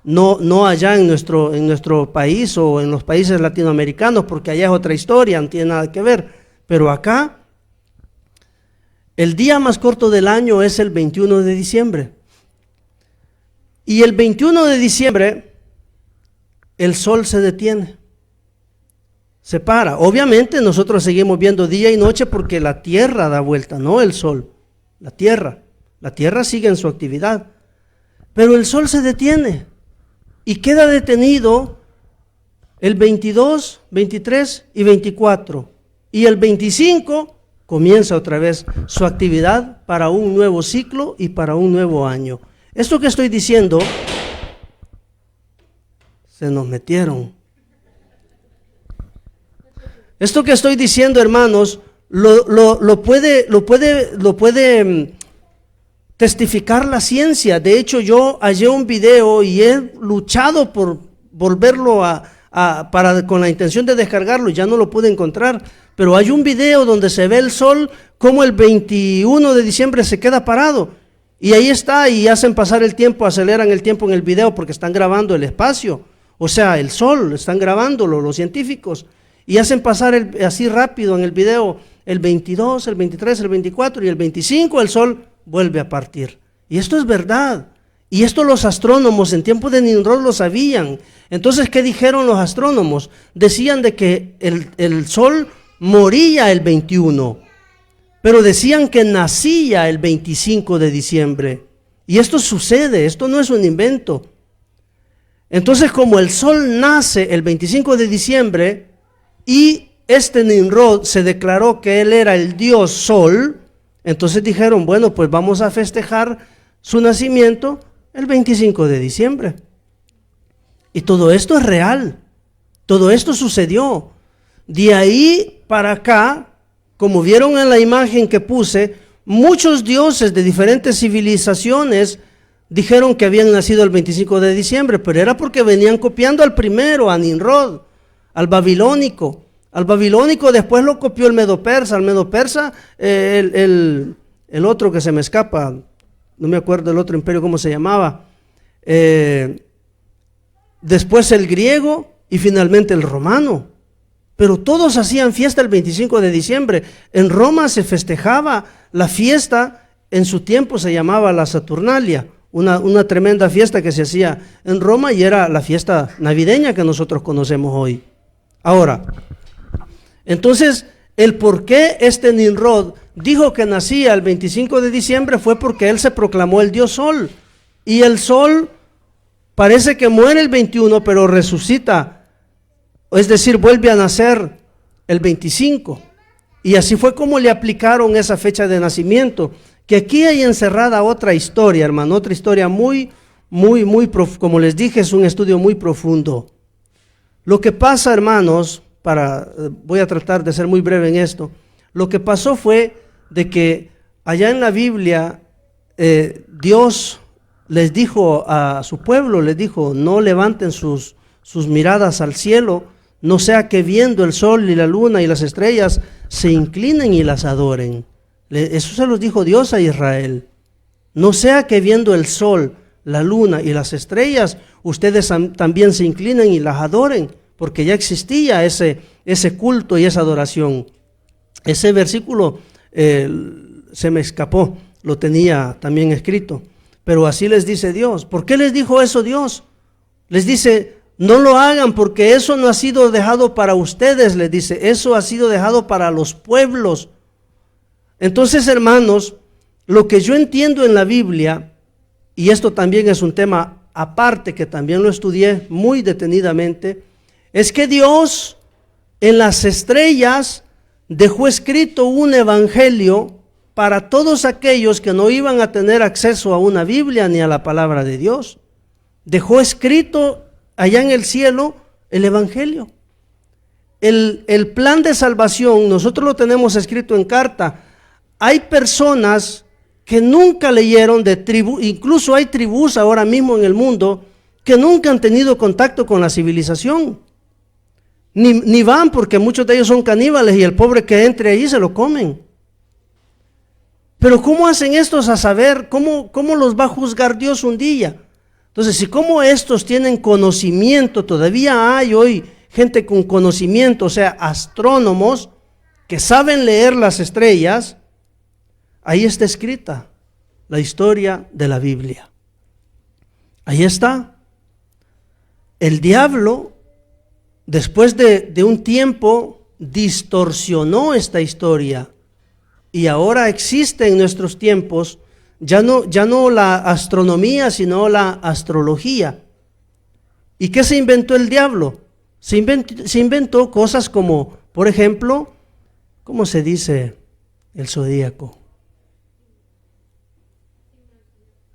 no allá en nuestro país o en los países latinoamericanos, porque allá es otra historia, no tiene nada que ver, pero acá, el día más corto del año es el 21 de diciembre. Y el 21 de diciembre, el sol se detiene, se para. Obviamente nosotros seguimos viendo día y noche porque la tierra da vuelta, no el sol, la tierra sigue en su actividad. Pero el sol se detiene y queda detenido el 22, 23 y 24. Y el 25 comienza otra vez su actividad para un nuevo ciclo y para un nuevo año. Esto que estoy diciendo, se nos metieron. Esto que estoy diciendo, hermanos, lo puede testificar la ciencia. De hecho, yo hallé un video y he luchado por volverlo con la intención de descargarlo, y ya no lo pude encontrar. Pero hay un video donde se ve el sol como el 21 de diciembre se queda parado. Y ahí está, y hacen pasar el tiempo, aceleran el tiempo en el video porque están grabando el espacio. O sea, el sol, están grabándolo los científicos. Y hacen pasar así rápido en el video el 22, el 23, el 24 y el 25 el sol vuelve a partir. Y esto es verdad. Y esto los astrónomos en tiempo de Nimrod lo sabían. Entonces, ¿qué dijeron los astrónomos? Decían de que el sol moría el 21, pero decían que nacía el 25 de diciembre. Y esto sucede, esto no es un invento. Entonces, como el sol nace el 25 de diciembre y Nimrod se declaró que él era el dios sol, entonces dijeron, bueno, pues vamos a festejar su nacimiento el 25 de diciembre. Y todo esto es real, todo esto sucedió. De ahí para acá, como vieron en la imagen que puse, muchos dioses de diferentes civilizaciones dijeron que habían nacido el 25 de diciembre, pero era porque venían copiando al primero, a Nimrod, al babilónico. Al babilónico después lo copió el medo-persa. Al medo-persa, el otro que se me escapa, no me acuerdo el otro imperio cómo se llamaba. Después el griego y finalmente el romano. Pero todos hacían fiesta el 25 de diciembre. En Roma se festejaba la fiesta, en su tiempo se llamaba la Saturnalia, una tremenda fiesta que se hacía en Roma y era la fiesta navideña que nosotros conocemos hoy. Ahora, entonces, el por qué Nimrod dijo que nacía el 25 de diciembre fue porque él se proclamó el dios sol. Y el sol parece que muere el 21, pero resucita. Es decir, vuelve a nacer el 25. Y así fue como le aplicaron esa fecha de nacimiento. Que aquí hay encerrada otra historia, hermano, otra historia muy como les dije, es un estudio muy profundo. Lo que pasa, hermanos, voy a tratar de ser muy breve en esto. Lo que pasó fue de que allá en la Biblia, Dios les dijo a su pueblo, les dijo, no levanten sus miradas al cielo, no sea que viendo el sol y la luna y las estrellas se inclinen y las adoren. Eso se los dijo Dios a Israel. No sea que viendo el sol, la luna y las estrellas, ustedes también se inclinen y las adoren, porque ya existía ese culto y esa adoración. Ese versículo se me escapó, lo tenía también escrito, pero así les dice Dios. ¿Por qué les dijo eso Dios? Les dice, no lo hagan porque eso no ha sido dejado para ustedes, les dice, eso ha sido dejado para los pueblos. Entonces, hermanos, lo que yo entiendo en la Biblia, y esto también es un tema aparte que también lo estudié muy detenidamente, es que Dios en las estrellas dejó escrito un evangelio para todos aquellos que no iban a tener acceso a una Biblia ni a la palabra de Dios. Dejó escrito allá en el cielo el evangelio. El plan de salvación nosotros lo tenemos escrito en carta. Hay personas que nunca leyeron de tribu, incluso hay tribus ahora mismo en el mundo que nunca han tenido contacto con la civilización. Ni van, porque muchos de ellos son caníbales y el pobre que entre ahí se lo comen. Pero ¿cómo hacen estos a saber? ¿Cómo los va a juzgar Dios un día? Entonces, si como estos tienen conocimiento, todavía hay hoy gente con conocimiento, o sea, astrónomos que saben leer las estrellas, ahí está escrita la historia de la Biblia. Ahí está. El diablo, después de un tiempo, distorsionó esta historia y ahora existe en nuestros tiempos ya no la astronomía, sino la astrología. ¿Y qué se inventó el diablo? Se inventó cosas como, por ejemplo, ¿cómo se dice el zodíaco?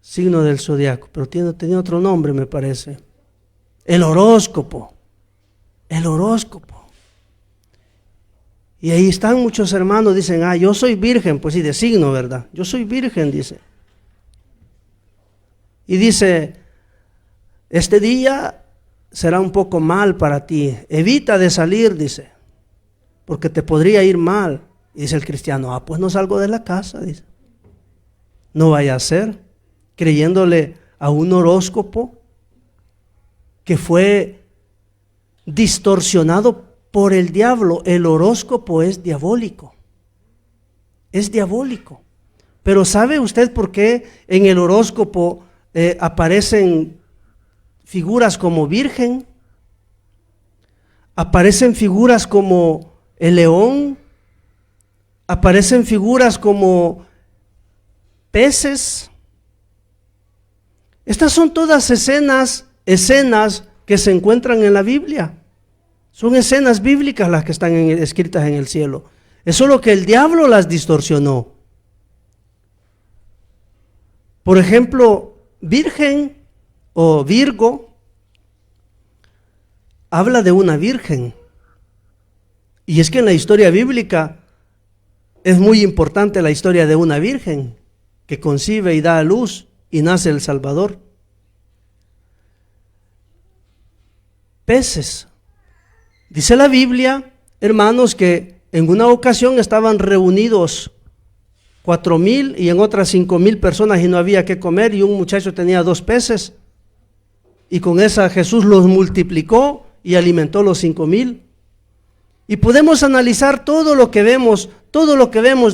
Signo del zodiaco, pero tenía otro nombre, me parece. El horóscopo. El horóscopo. Y ahí están muchos hermanos, dicen, yo soy virgen, pues sí, de signo, ¿verdad? Yo soy virgen, dice. Y dice, este día será un poco mal para ti, evita de salir, dice, porque te podría ir mal. Y dice el cristiano, pues no salgo de la casa, dice. No vaya a ser, creyéndole a un horóscopo que fue distorsionado por el diablo. El horóscopo es diabólico. Es diabólico. Pero ¿sabe usted por qué en el horóscopo aparecen figuras como virgen? Aparecen figuras como el león. Aparecen figuras como peces. Estas son todas escenas que se encuentran en la Biblia. Son escenas bíblicas las que están escritas en el cielo. Es solo que el diablo las distorsionó. Por ejemplo, virgen o Virgo habla de una virgen. Y es que en la historia bíblica es muy importante la historia de una virgen que concibe y da a luz y nace el Salvador. Peces. Dice la Biblia, hermanos, que en una ocasión estaban reunidos 4,000 y en otras 5,000 personas y no había que comer, y un muchacho tenía 2 peces y con esa Jesús los multiplicó y alimentó los 5,000. Y podemos analizar todo lo que vemos.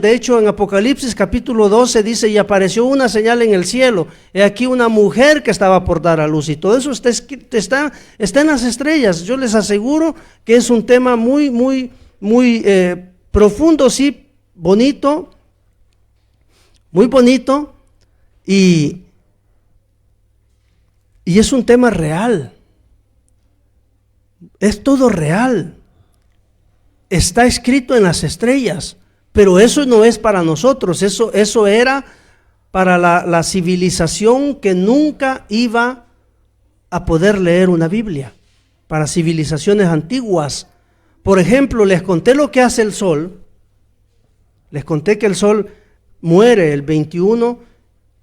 De hecho, en Apocalipsis capítulo 12 dice, y apareció una señal en el cielo, he aquí una mujer que estaba por dar a luz, y todo eso está en las estrellas. Yo les aseguro que es un tema muy profundo, sí, bonito, muy bonito, y es un tema real. Es todo real. Está escrito en las estrellas, pero eso no es para nosotros, eso era para la civilización que nunca iba a poder leer una Biblia, para civilizaciones antiguas. Por ejemplo, les conté lo que hace el sol, les conté que el sol muere el 21,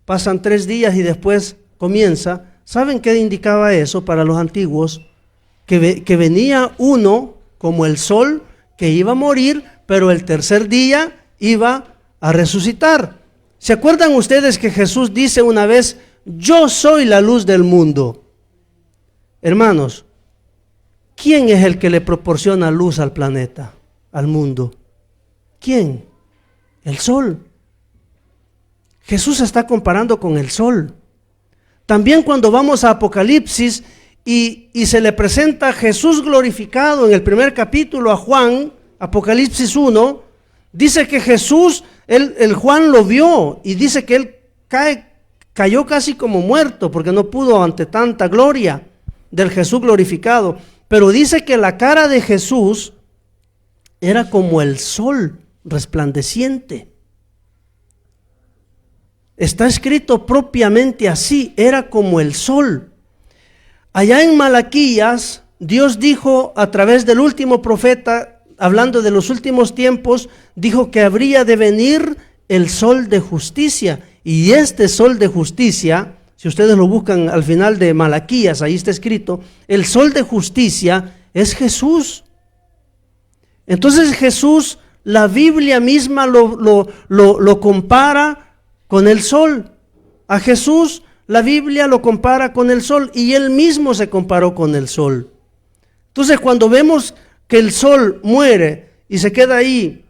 pasan 3 días y después comienza. ¿Saben qué indicaba eso para los antiguos? Que venía uno como el sol, que iba a morir, pero el tercer día iba a resucitar. ¿Se acuerdan ustedes que Jesús dice una vez, yo soy la luz del mundo? Hermanos, ¿quién es el que le proporciona luz al planeta, al mundo? ¿Quién? El sol. Jesús se está comparando con el sol. También cuando vamos a Apocalipsis, y se le presenta a Jesús glorificado en el primer capítulo a Juan, Apocalipsis 1, dice que Jesús, el Juan lo vio y dice que él cayó casi como muerto porque no pudo ante tanta gloria del Jesús glorificado. Pero dice que la cara de Jesús era como el sol resplandeciente. Está escrito propiamente así, era como el sol. Allá en Malaquías, Dios dijo a través del último profeta, hablando de los últimos tiempos, dijo que habría de venir el sol de justicia Y este sol de justicia, si ustedes lo buscan al final de Malaquías, ahí está escrito, el sol de justicia es Jesús. Entonces Jesús, la Biblia misma lo compara con el sol. A Jesús la Biblia lo compara con el sol y él mismo se comparó con el sol. Entonces cuando vemos que el sol muere y se queda ahí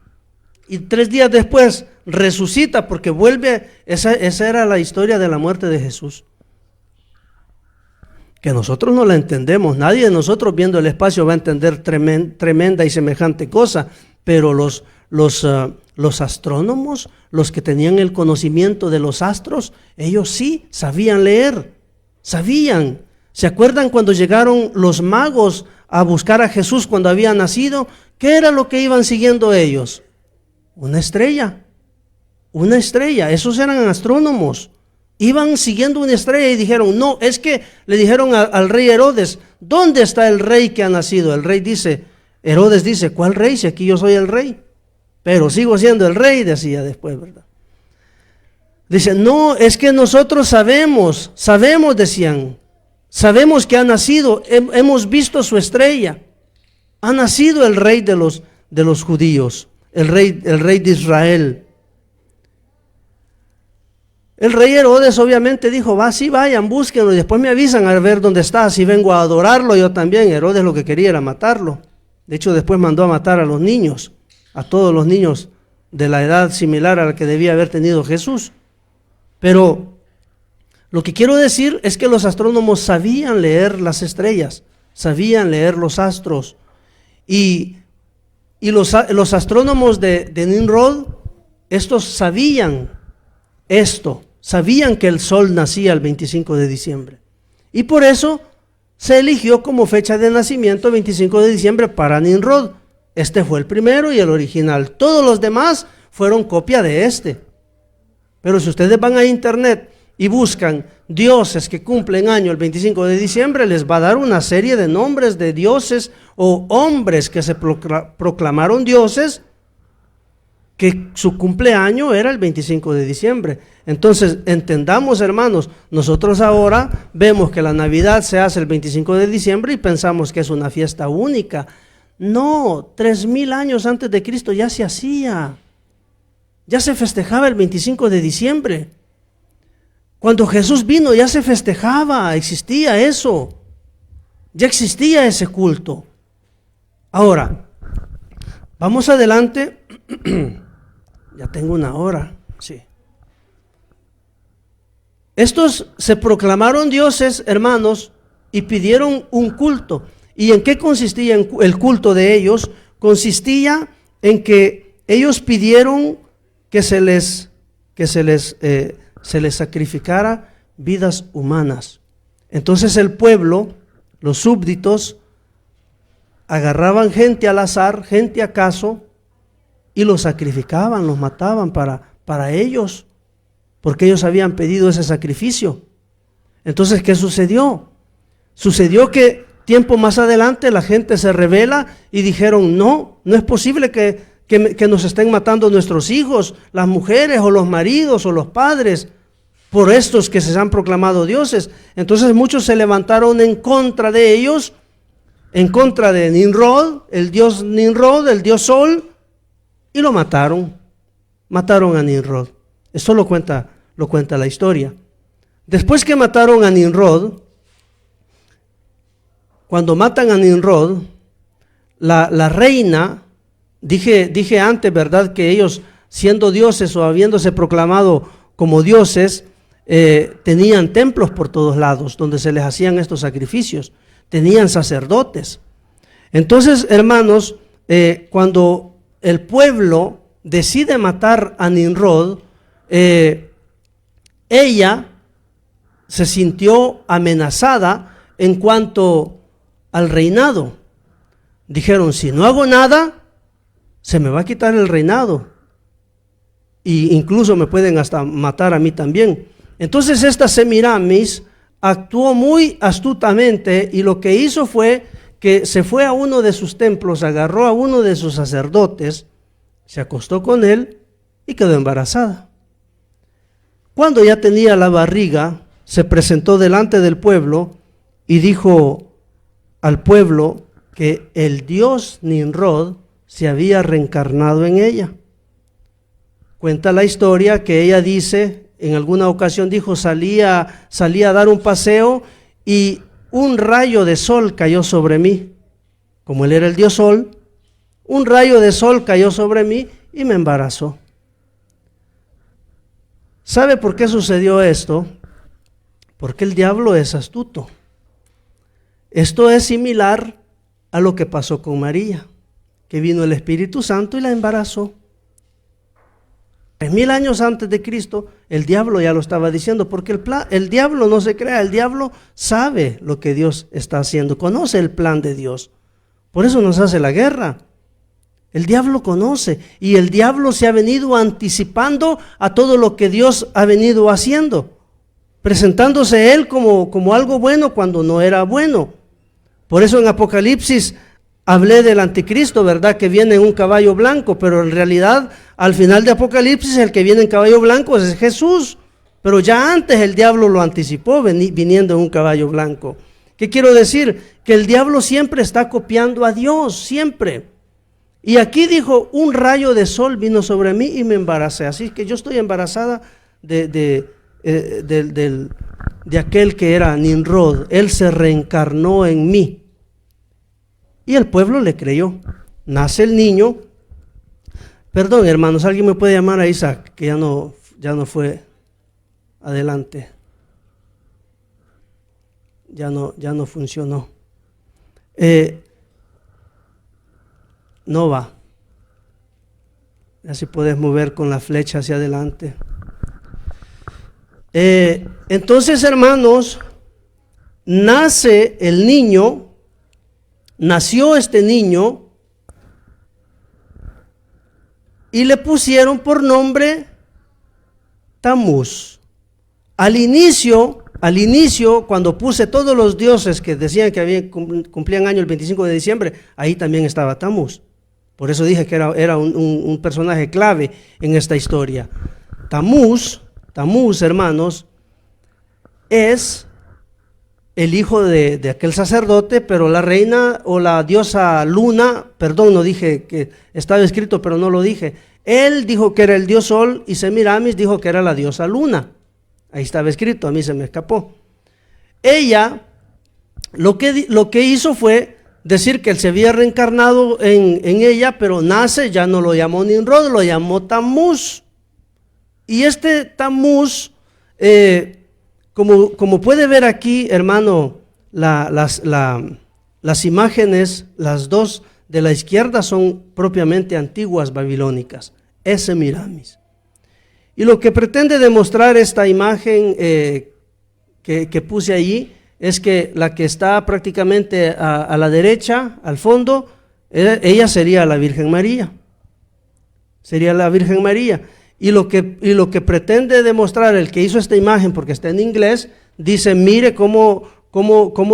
y 3 días después resucita porque vuelve, esa era la historia de la muerte de Jesús. Que nosotros no la entendemos, nadie de nosotros viendo el espacio va a entender tremenda y semejante cosa, pero los astrónomos, los que tenían el conocimiento de los astros, ellos sí sabían leer, sabían. ¿Se acuerdan cuando llegaron los magos a buscar a Jesús cuando había nacido? ¿Qué era lo que iban siguiendo ellos? Una estrella, esos eran astrónomos. Iban siguiendo una estrella y dijeron, no, es que le dijeron al rey Herodes, ¿dónde está el rey que ha nacido? El rey dice, Herodes dice, ¿cuál rey? Si aquí yo soy el rey, pero sigo siendo el rey, decía después, ¿verdad? Dice, no, es que nosotros sabemos, decían, sabemos que ha nacido, hemos visto su estrella, ha nacido el rey de los judíos, el rey de Israel. El rey Herodes obviamente dijo, sí, vayan, búsquenlo y después me avisan a ver dónde está, si vengo a adorarlo yo también. Herodes lo que quería era matarlo. De hecho, después mandó a matar a los niños, a todos los niños de la edad similar a la que debía haber tenido Jesús. Pero lo que quiero decir es que los astrónomos sabían leer las estrellas, sabían leer los astros. Y los astrónomos de Nimrod, estos sabían esto. Sabían que el sol nacía el 25 de diciembre. Y por eso se eligió como fecha de nacimiento 25 de diciembre para Nimrod. Este fue el primero y el original. Todos los demás fueron copia de este. Pero si ustedes van a internet y buscan dioses que cumplen año el 25 de diciembre, les va a dar una serie de nombres de dioses o hombres que se proclamaron dioses, que su cumpleaños era el 25 de diciembre. Entonces, entendamos, hermanos, nosotros ahora vemos que la Navidad se hace el 25 de diciembre y pensamos que es una fiesta única. No, 3000 años antes de Cristo ya se hacía. Ya se festejaba el 25 de diciembre. Cuando Jesús vino ya se festejaba, existía eso. Ya existía ese culto. Ahora, vamos adelante. Ya tengo 1 hora, sí. Estos se proclamaron dioses, hermanos, y pidieron un culto. ¿Y en qué consistía el culto de ellos? Consistía en que ellos pidieron que se les sacrificara vidas humanas. Entonces el pueblo, los súbditos, agarraban gente al azar, gente acaso, y los sacrificaban, los mataban para ellos, porque ellos habían pedido ese sacrificio. Entonces, ¿qué sucedió? Sucedió que tiempo más adelante la gente se rebela y dijeron, no es posible que nos estén matando nuestros hijos, las mujeres o los maridos o los padres, por estos que se han proclamado dioses. Entonces muchos se levantaron en contra de ellos, en contra de Nimrod, el dios Sol, y lo mataron a Nimrod. Esto lo cuenta la historia. Después que mataron a Nimrod, cuando matan a Nimrod, la reina, dije antes, ¿verdad?, que ellos, siendo dioses o habiéndose proclamado como dioses, tenían templos por todos lados donde se les hacían estos sacrificios, tenían sacerdotes. Entonces, hermanos, cuando el pueblo decide matar a Nimrod, ella se sintió amenazada en cuanto al reinado. Dijeron, si no hago nada, se me va a quitar el reinado. Y incluso me pueden hasta matar a mí también. Entonces esta Semiramis actuó muy astutamente y lo que hizo fue que se fue a uno de sus templos, agarró a uno de sus sacerdotes, se acostó con él y quedó embarazada. Cuando ya tenía la barriga, se presentó delante del pueblo y dijo al pueblo que el dios Nimrod se había reencarnado en ella. Cuenta la historia que ella dice, en alguna ocasión dijo, salía a dar un paseo y un rayo de sol cayó sobre mí. Como él era el dios sol, un rayo de sol cayó sobre mí y me embarazó. ¿Sabe por qué sucedió esto? Porque el diablo es astuto. Esto es similar a lo que pasó con María, que vino el Espíritu Santo y la embarazó. 3000 años antes de Cristo, el diablo ya lo estaba diciendo, porque el diablo no se crea, el diablo sabe lo que Dios está haciendo, conoce el plan de Dios. Por eso nos hace la guerra. El diablo conoce y el diablo se ha venido anticipando a todo lo que Dios ha venido haciendo, presentándose él como algo bueno cuando no era bueno. Por eso en Apocalipsis hablé del anticristo, ¿verdad? Que viene en un caballo blanco, pero en realidad al final de Apocalipsis el que viene en caballo blanco es Jesús. Pero ya antes el diablo lo anticipó viniendo en un caballo blanco. ¿Qué quiero decir? Que el diablo siempre está copiando a Dios, siempre. Y aquí dijo, un rayo de sol vino sobre mí y me embaracé. Así que yo estoy embarazada de aquel que era Nimrod. Él se reencarnó en mí. Y el pueblo le creyó. Nace el niño. Perdón, hermanos, ¿alguien me puede llamar a Isaac? Que ya no fue adelante. Ya no funcionó. No va. Así puedes mover con la flecha hacia adelante. Entonces, hermanos, nació este niño y le pusieron por nombre Tamuz. Al inicio, cuando puse todos los dioses que decían que cumplían año el 25 de diciembre, ahí también estaba Tamuz. Por eso dije que era un personaje clave en esta historia. Tamuz, hermanos, es el hijo de aquel sacerdote, pero la reina o la diosa Luna, perdón, no dije que estaba escrito, pero no lo dije. Él dijo que era el dios Sol y Semiramis dijo que era la diosa Luna. Ahí estaba escrito, a mí se me escapó. Ella lo que hizo fue decir que él se había reencarnado en ella, pero nace, ya no lo llamó Nimrod, lo llamó Tamuz. Y este Tamuz, como puede ver aquí, hermano, las imágenes, las dos de la izquierda son propiamente antiguas babilónicas, es Semiramis. Y lo que pretende demostrar esta imagen que puse allí es que la que está prácticamente a la derecha, al fondo, ella sería la Virgen María. Sería la Virgen María. Y lo que pretende demostrar el que hizo esta imagen, porque está en inglés, dice, mire cómo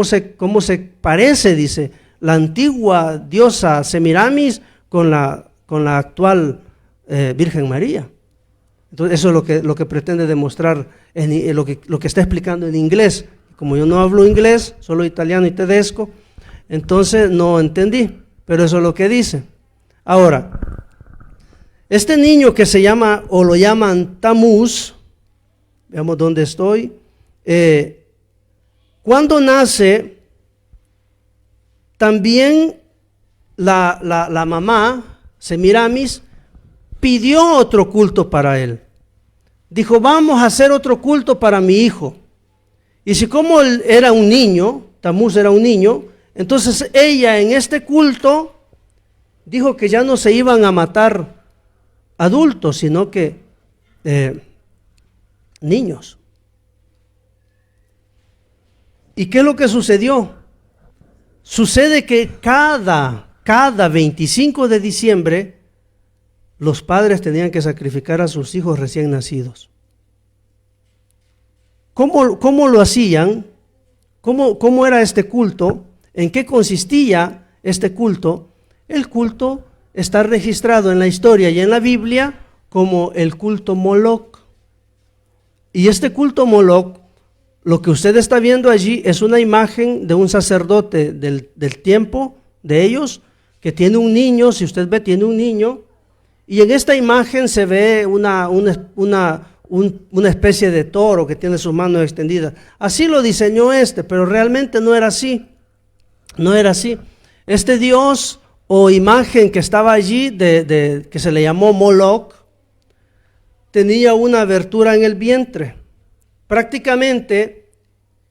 se parece, dice, la antigua diosa Semiramis con la actual Virgen María. Entonces eso es lo que pretende demostrar, lo que está explicando en inglés. Como yo no hablo inglés, solo italiano y tedesco, entonces no entendí, pero eso es lo que dice. Ahora, este niño que se llama, o lo llaman Tamuz, veamos dónde estoy, cuando nace, también la mamá, Semiramis, pidió otro culto para él. Dijo, vamos a hacer otro culto para mi hijo. Y si como él era un niño, Tamuz era un niño, entonces ella en este culto dijo que ya no se iban a matar adultos, sino que niños. ¿Y qué es lo que sucedió? Sucede que cada 25 de diciembre los padres tenían que sacrificar a sus hijos recién nacidos. ¿Cómo lo hacían? ¿Cómo era este culto? ¿En qué consistía este culto? El culto está registrado en la historia y en la Biblia como el culto Moloch. Y este culto Moloc, lo que usted está viendo allí es una imagen de un sacerdote del tiempo de ellos, que tiene un niño. Si usted ve, tiene un niño, y en esta imagen se ve una especie de toro que tiene sus manos extendidas. Así lo diseñó pero realmente no era así. No era así. Este dios o imagen que estaba allí, que se le llamó Moloc, tenía una abertura en el vientre. Prácticamente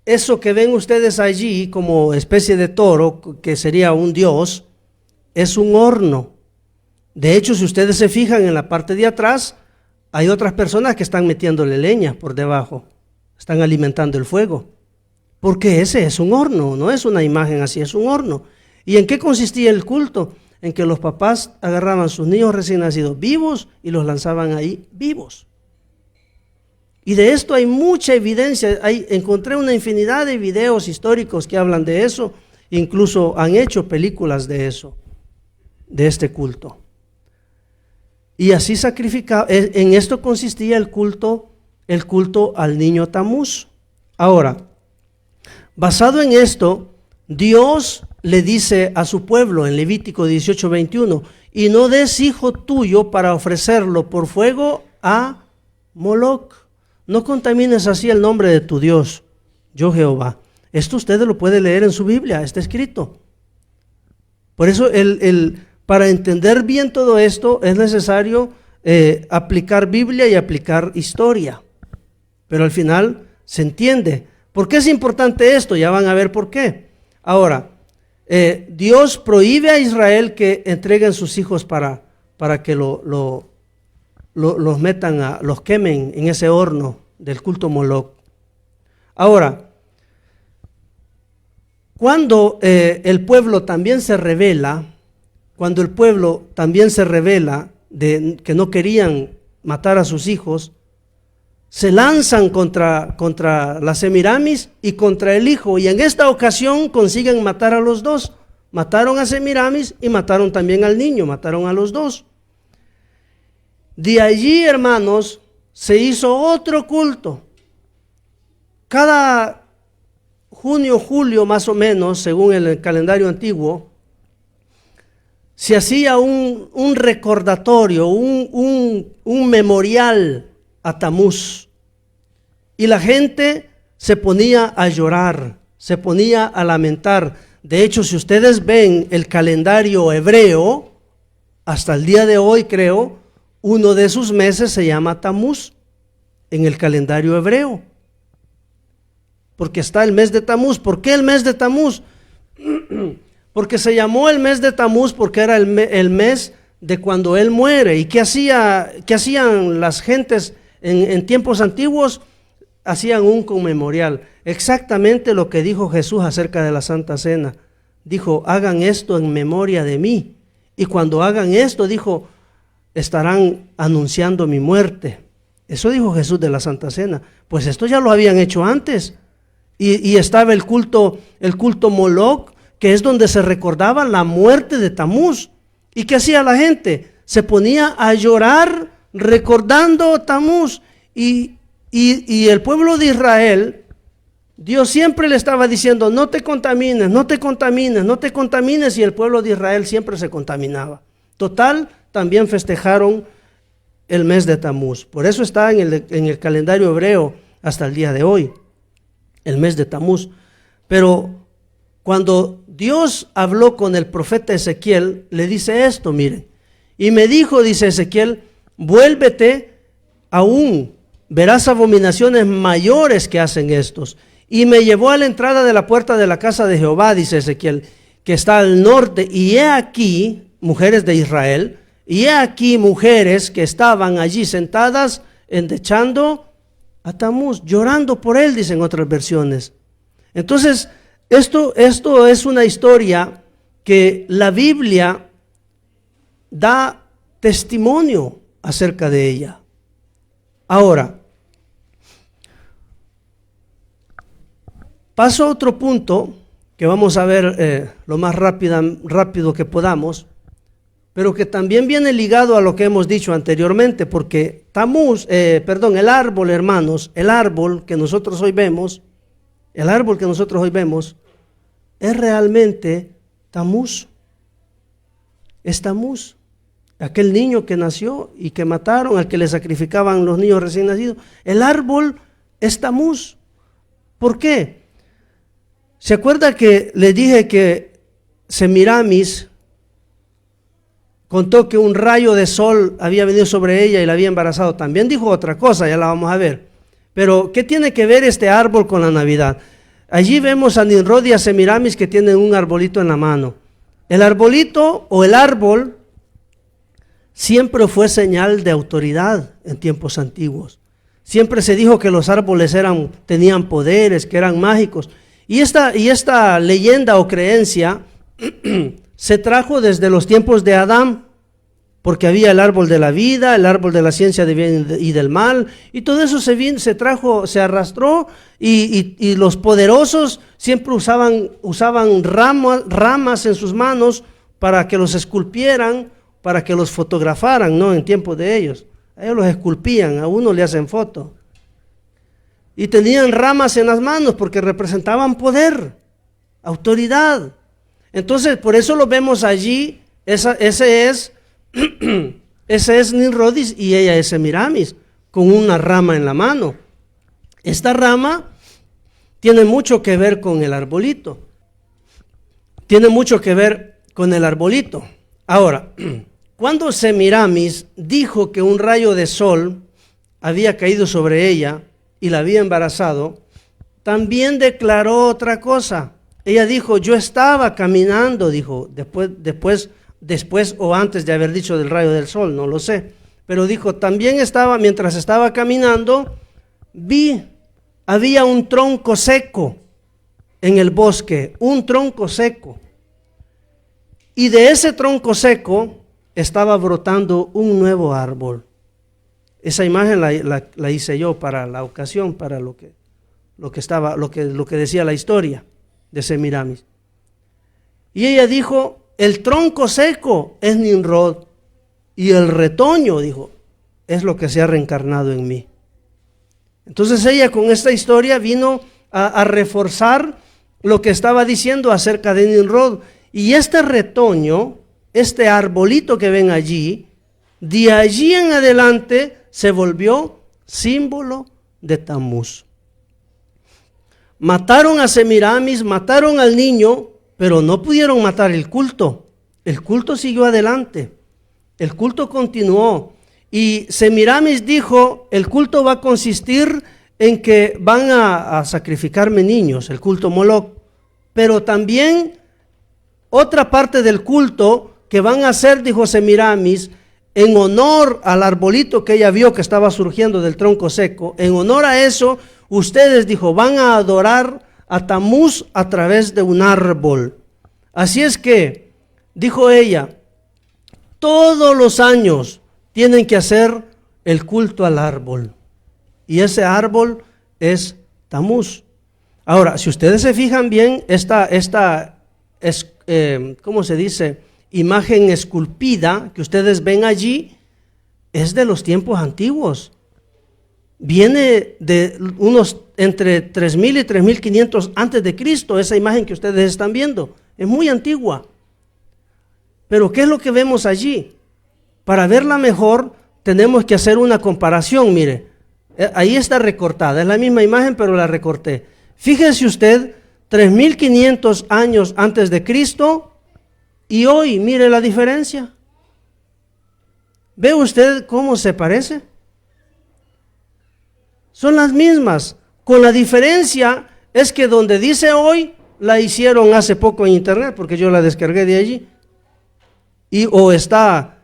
eso que ven ustedes allí como especie de toro, que sería un dios, es un horno. De hecho, si ustedes se fijan en la parte de atrás, hay otras personas que están metiéndole leña por debajo, están alimentando el fuego, porque ese es un horno, no es una imagen así, es un horno. ¿Y en qué consistía el culto? En que los papás agarraban sus niños recién nacidos vivos y los lanzaban ahí vivos. Y de esto hay mucha evidencia. Encontré una infinidad de videos históricos que hablan de eso, incluso han hecho películas de eso, de este culto. Y así sacrificaba. En esto consistía el culto al niño Tamuz. Ahora, basado en esto, Dios le dice a su pueblo en Levítico 18:21, y no des hijo tuyo para ofrecerlo por fuego a Moloc. No contamines así el nombre de tu Dios, yo Jehová. Esto usted lo puede leer en su Biblia, está escrito. Por eso para entender bien todo esto es necesario aplicar Biblia y aplicar historia. Pero al final se entiende. ¿Por qué es importante esto? Ya van a ver por qué. Ahora, Dios prohíbe a Israel que entreguen sus hijos para que los metan, los quemen en ese horno del culto Moloc. Ahora, cuando el pueblo también se rebela, de que no querían matar a sus hijos, se lanzan contra la Semiramis y contra el hijo, y en esta ocasión consiguen matar a los dos. Mataron a Semiramis y mataron también al niño, mataron a los dos. De allí, hermanos, se hizo otro culto. Cada junio, julio más o menos, según el calendario antiguo, se hacía un recordatorio, un memorial a Tamuz. Y la gente se ponía a llorar, se ponía a lamentar. De hecho, si ustedes ven el calendario hebreo, hasta el día de hoy creo, uno de sus meses se llama Tamuz en el calendario hebreo. Porque está el mes de Tamuz. ¿Por qué el mes de Tamuz? Porque se llamó el mes de Tamuz porque era el mes de cuando él muere. ¿Y qué hacían las gentes en tiempos antiguos? Hacían un conmemorial. Exactamente lo que dijo Jesús acerca de la Santa Cena. Dijo, hagan esto en memoria de mí. Y cuando hagan esto, dijo, estarán anunciando mi muerte. Eso dijo Jesús de la Santa Cena. Pues esto ya lo habían hecho antes. Y estaba el culto Moloc, que es donde se recordaba la muerte de Tamuz. ¿Y qué hacía la gente? Se ponía a llorar recordando Tamuz. Y el pueblo de Israel, Dios siempre le estaba diciendo, no te contamines, no te contamines, no te contamines, y el pueblo de Israel siempre se contaminaba. Total, también festejaron el mes de Tamuz. Por eso está en el calendario hebreo hasta el día de hoy, el mes de Tamuz. Pero cuando Dios habló con el profeta Ezequiel, le dice esto, miren. Y me dijo, dice Ezequiel, vuélvete aún, verás abominaciones mayores que hacen estos. Y me llevó a la entrada de la puerta de la casa de Jehová, dice Ezequiel, que está al norte, y he aquí, mujeres de Israel, y he aquí mujeres que estaban allí sentadas endechando a Tamuz, llorando por él, dicen otras versiones. Entonces, esto es una historia que la Biblia da testimonio acerca de ella. Ahora, paso a otro punto que vamos a ver lo más rápido que podamos. pero que también viene ligado a lo que hemos dicho anteriormente, porque el árbol, hermanos, el árbol que nosotros hoy vemos, es realmente Tamuz. Es Tamuz, aquel niño que nació y que mataron, al que le sacrificaban los niños recién nacidos. El árbol es Tamuz. ¿Por qué? ¿Se acuerda que le dije que Semiramis contó que un rayo de sol había venido sobre ella y la había embarazado? También dijo otra cosa, ya la vamos a ver. Pero, ¿qué tiene que ver este árbol con la Navidad? Allí vemos a Nimrod y a Semiramis que tienen un arbolito en la mano. El arbolito o el árbol siempre fue señal de autoridad en tiempos antiguos. Siempre se dijo que los árboles tenían poderes, que eran mágicos. Y esta leyenda o creencia se trajo desde los tiempos de Adán, porque había el árbol de la vida, el árbol de la ciencia del bien y del mal, y todo eso se arrastró, y los poderosos siempre usaban ramas en sus manos para que los esculpieran, para que los fotografaran, ¿no? En tiempos de ellos. Ellos los esculpían, a uno le hacen foto. Y tenían ramas en las manos porque representaban poder, autoridad. Entonces, por eso lo vemos allí. Ese es Nimrod y ella es Semiramis, con una rama en la mano. Esta rama tiene mucho que ver con el arbolito. Ahora, cuando Semiramis dijo que un rayo de sol había caído sobre ella y la había embarazado, también declaró otra cosa. Ella dijo, yo estaba caminando, dijo, después o antes de haber dicho del rayo del sol, no lo sé. Pero dijo, mientras estaba caminando, había un tronco seco en el bosque, un tronco seco. Y de ese tronco seco estaba brotando un nuevo árbol. Esa imagen la hice yo para la ocasión, para lo que decía la historia de Semiramis. Y ella dijo, el tronco seco es Nimrod y el retoño, dijo, es lo que se ha reencarnado en mí. Entonces ella con esta historia vino a reforzar lo que estaba diciendo acerca de Nimrod. Y este retoño, este arbolito que ven allí, de allí en adelante se volvió símbolo de Tamuz. Mataron a Semiramis, mataron al niño, pero no pudieron matar el culto. El culto siguió adelante, el culto continuó. Y Semiramis dijo, el culto va a consistir en que van a sacrificarme niños, el culto Moloch, pero también otra parte del culto que van a hacer, dijo Semiramis, en honor al arbolito que ella vio que estaba surgiendo del tronco seco, en honor a eso, ustedes, dijo, van a adorar a Tamuz a través de un árbol. Así es que, dijo ella, todos los años tienen que hacer el culto al árbol. Y ese árbol es Tamuz. Ahora, si ustedes se fijan bien, ¿cómo se dice? Imagen esculpida que ustedes ven allí, es de los tiempos antiguos. Viene de unos entre 3000 y 3500 antes de Cristo, esa imagen que ustedes están viendo. Es muy antigua. Pero ¿qué es lo que vemos allí? Para verla mejor, tenemos que hacer una comparación. Mire, ahí está recortada, es la misma imagen, pero la recorté. Fíjese usted, 3500 años antes de Cristo y hoy, mire la diferencia. ¿Ve usted cómo se parece? Son las mismas, con la diferencia es que donde dice hoy, la hicieron hace poco en internet, porque yo la descargué de allí, o está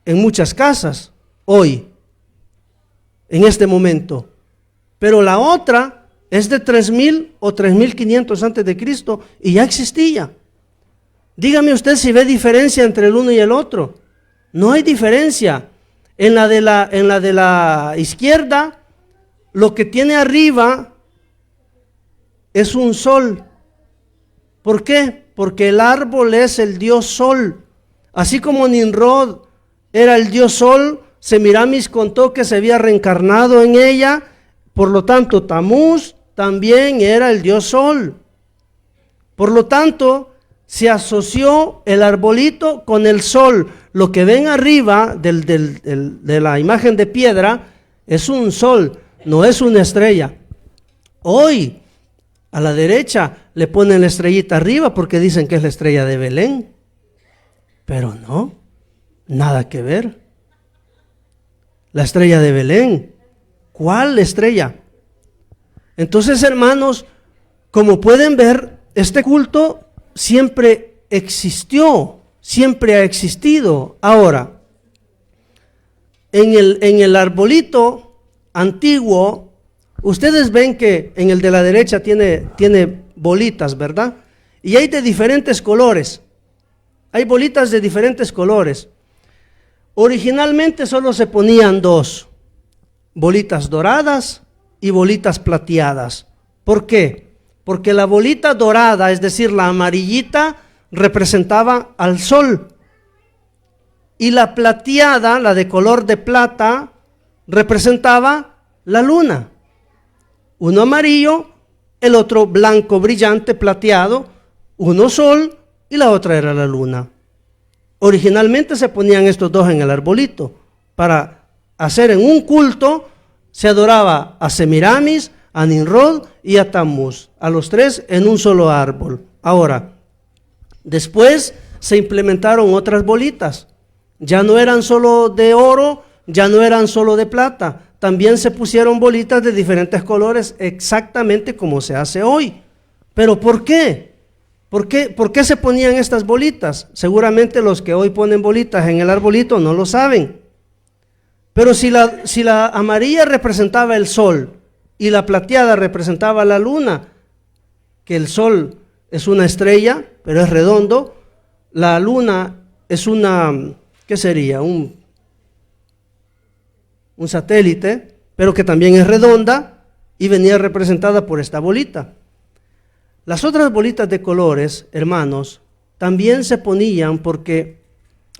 en muchas casas hoy, en este momento. Pero la otra es de 3000 o 3500 antes de Cristo y ya existía. Dígame usted si ve diferencia entre el uno y el otro. No hay diferencia. En la de la izquierda, lo que tiene arriba es un sol. ¿Por qué? Porque el árbol es el dios sol. Así como Nimrod era el dios sol, Semiramis contó que se había reencarnado en ella, por lo tanto Tamuz también era el dios sol. Por lo tanto, se asoció el arbolito con el sol. Lo que ven arriba de la imagen de piedra es un sol, no es una estrella. Hoy, a la derecha, le ponen la estrellita arriba porque dicen que es la estrella de Belén. Pero no, nada que ver. La estrella de Belén. ¿Cuál estrella? Entonces, hermanos, como pueden ver, este culto siempre existió, siempre ha existido. Ahora, en el arbolito antiguo, ustedes ven que en el de la derecha tiene bolitas, ¿verdad? Y hay de diferentes colores. Hay bolitas de diferentes colores. Originalmente solo se ponían dos, bolitas doradas y bolitas plateadas. ¿Por qué? Porque la bolita dorada, es decir, la amarillita, representaba al sol. Y la plateada, la de color de plata, representaba la luna. Uno amarillo, el otro blanco brillante plateado, uno sol y la otra era la luna. Originalmente se ponían estos dos en el arbolito para hacer en un culto. Se adoraba a Semiramis, a Nimrod y a Tamuz, a los tres en un solo árbol. Ahora, después se implementaron otras bolitas. Ya no eran solo de oro, ya no eran solo de plata. También se pusieron bolitas de diferentes colores, exactamente como se hace hoy. ¿Pero por qué? ¿Por qué se ponían estas bolitas? Seguramente los que hoy ponen bolitas en el arbolito no lo saben. Pero si la amarilla representaba el sol y la plateada representaba la luna, que el sol es una estrella, pero es redondo, la luna es una, ¿qué sería? Un satélite, pero que también es redonda y venía representada por esta bolita. Las otras bolitas de colores, hermanos, también se ponían porque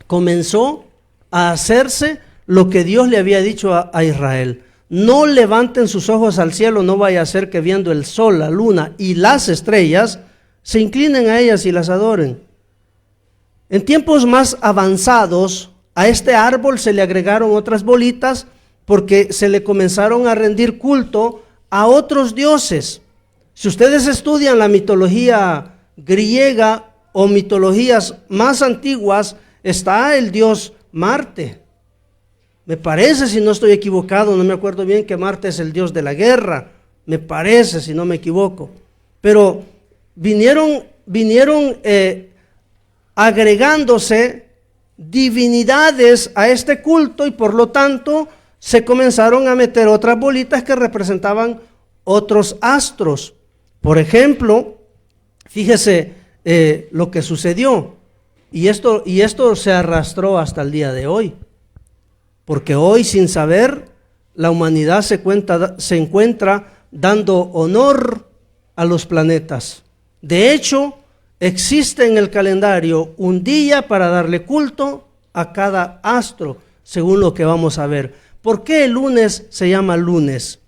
comenzó a hacerse lo que Dios le había dicho a Israel. No levanten sus ojos al cielo, no vaya a ser que viendo el sol, la luna y las estrellas, se inclinen a ellas y las adoren. En tiempos más avanzados, a este árbol se le agregaron otras bolitas porque se le comenzaron a rendir culto a otros dioses. Si ustedes estudian la mitología griega o mitologías más antiguas, está el dios Marte. Me parece, si no estoy equivocado, no me acuerdo bien, que Marte es el dios de la guerra. Me parece, si no me equivoco. Pero vinieron agregándose divinidades a este culto y por lo tanto se comenzaron a meter otras bolitas que representaban otros astros. Por ejemplo, fíjese lo que sucedió, y esto se arrastró hasta el día de hoy, porque hoy, sin saber, la humanidad se encuentra dando honor a los planetas. De hecho, existe en el calendario un día para darle culto a cada astro, según lo que vamos a ver. ¿Por qué el lunes se llama lunes?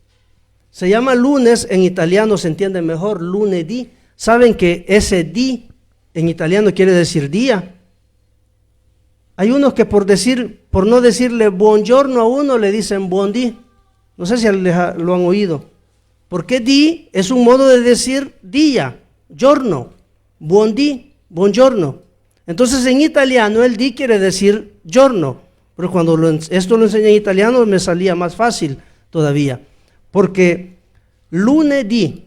Se llama lunes, en italiano se entiende mejor, lunedì. ¿Saben que ese di en italiano quiere decir día? Hay unos que por no decirle buongiorno a uno le dicen buon dì. No sé si lo han oído. Porque di es un modo de decir día, giorno, buon dì, buongiorno. Entonces en italiano el di quiere decir giorno. Pero cuando esto lo enseñé en italiano me salía más fácil todavía. Porque lunedì,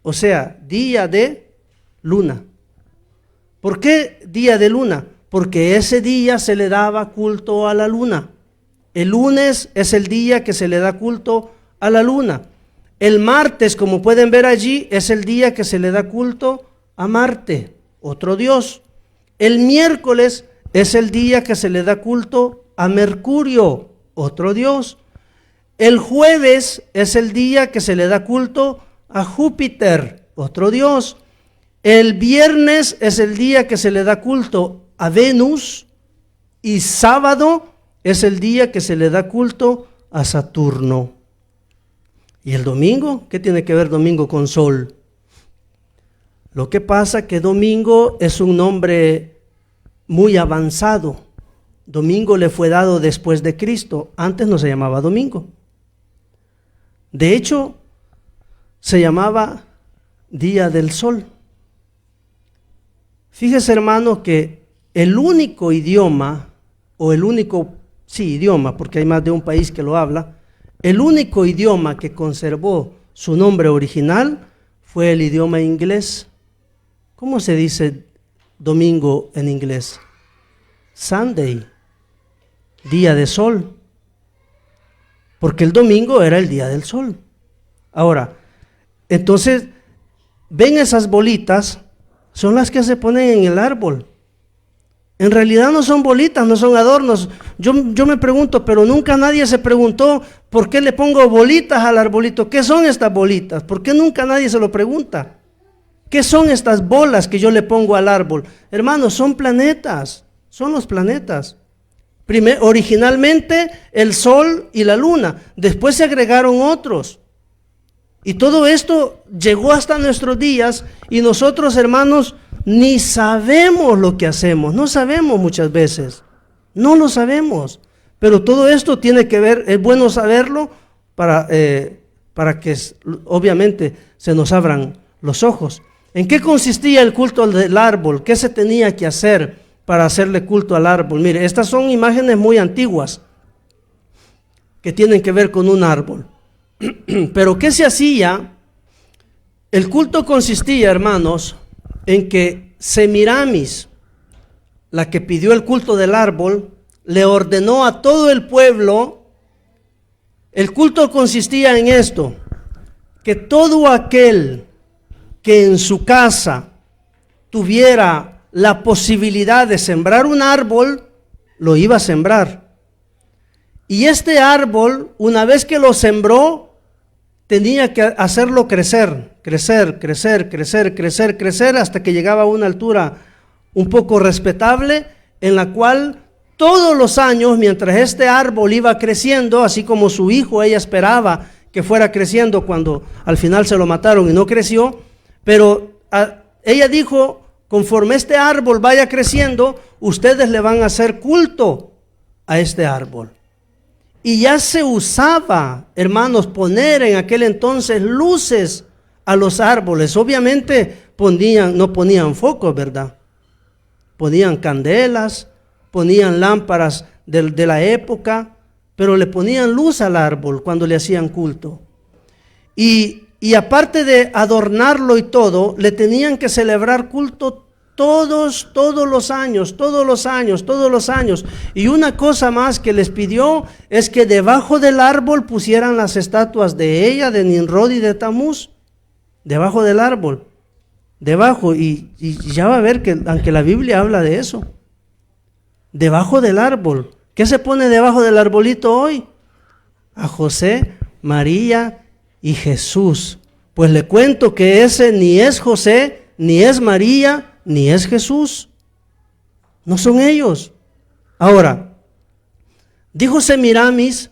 o sea, día de luna. ¿Por qué día de luna? Porque ese día se le daba culto a la luna. El lunes es el día que se le da culto a la luna. El martes, como pueden ver allí, es el día que se le da culto a Marte, otro dios. El miércoles es el día que se le da culto a Mercurio, otro dios. El jueves es el día que se le da culto a Júpiter, otro dios. El viernes es el día que se le da culto a Venus, y sábado es el día que se le da culto a Saturno. ¿Y el domingo? ¿Qué tiene que ver domingo con sol? Lo que pasa que domingo es un nombre muy avanzado. Domingo le fue dado después de Cristo. Antes no se llamaba domingo. De hecho, se llamaba día del sol. Fíjese, hermano, que el único idioma, idioma, porque hay más de un país que lo habla, el único idioma que conservó su nombre original fue el idioma inglés. ¿Cómo se dice domingo en inglés? Sunday, día de sol, porque el domingo era el día del sol. Ahora, entonces, ven esas bolitas, son las que se ponen en el árbol. En realidad no son bolitas, no son adornos. Yo me pregunto, pero nunca nadie se preguntó por qué le pongo bolitas al arbolito. ¿Qué son estas bolitas? ¿Por qué nunca nadie se lo pregunta? ¿Qué son estas bolas que yo le pongo al árbol? Hermanos, son planetas, son los planetas. Originalmente el sol y la luna, después se agregaron otros. Y todo esto llegó hasta nuestros días y nosotros, hermanos, ni sabemos lo que hacemos, no sabemos muchas veces, no lo sabemos. Pero todo esto tiene que ver, es bueno saberlo para que obviamente se nos abran los ojos. ¿En qué consistía el culto del árbol? ¿Qué se tenía que hacer para hacerle culto al árbol? Mire, estas son imágenes muy antiguas que tienen que ver con un árbol. Pero ¿qué se hacía? El culto consistía, hermanos, en que Semiramis, la que pidió el culto del árbol, le ordenó a todo el pueblo. El culto consistía en esto, que todo aquel que en su casa tuviera la posibilidad de sembrar un árbol, lo iba a sembrar. Y este árbol, una vez que lo sembró, tenía que hacerlo crecer, hasta que llegaba a una altura un poco respetable, en la cual todos los años, mientras este árbol iba creciendo, así como su hijo, ella esperaba que fuera creciendo cuando al final se lo mataron y no creció, pero ella dijo, conforme este árbol vaya creciendo, ustedes le van a hacer culto a este árbol. Y ya se usaba, hermanos, poner en aquel entonces luces a los árboles. Obviamente no ponían focos, ¿verdad? Ponían candelas, ponían lámparas de la época, pero le ponían luz al árbol cuando le hacían culto. Y aparte de adornarlo y todo, le tenían que celebrar culto todos los años. Y una cosa más que les pidió es que debajo del árbol pusieran las estatuas de ella, de Nimrod y de Tamuz. Debajo del árbol. Debajo. Y ya va a ver que aunque la Biblia habla de eso. Debajo del árbol. ¿Qué se pone debajo del arbolito hoy? A José, María y Jesús. Pues le cuento que ese ni es José, ni es María, ni es Jesús. No son ellos. Ahora, dijo Semiramis,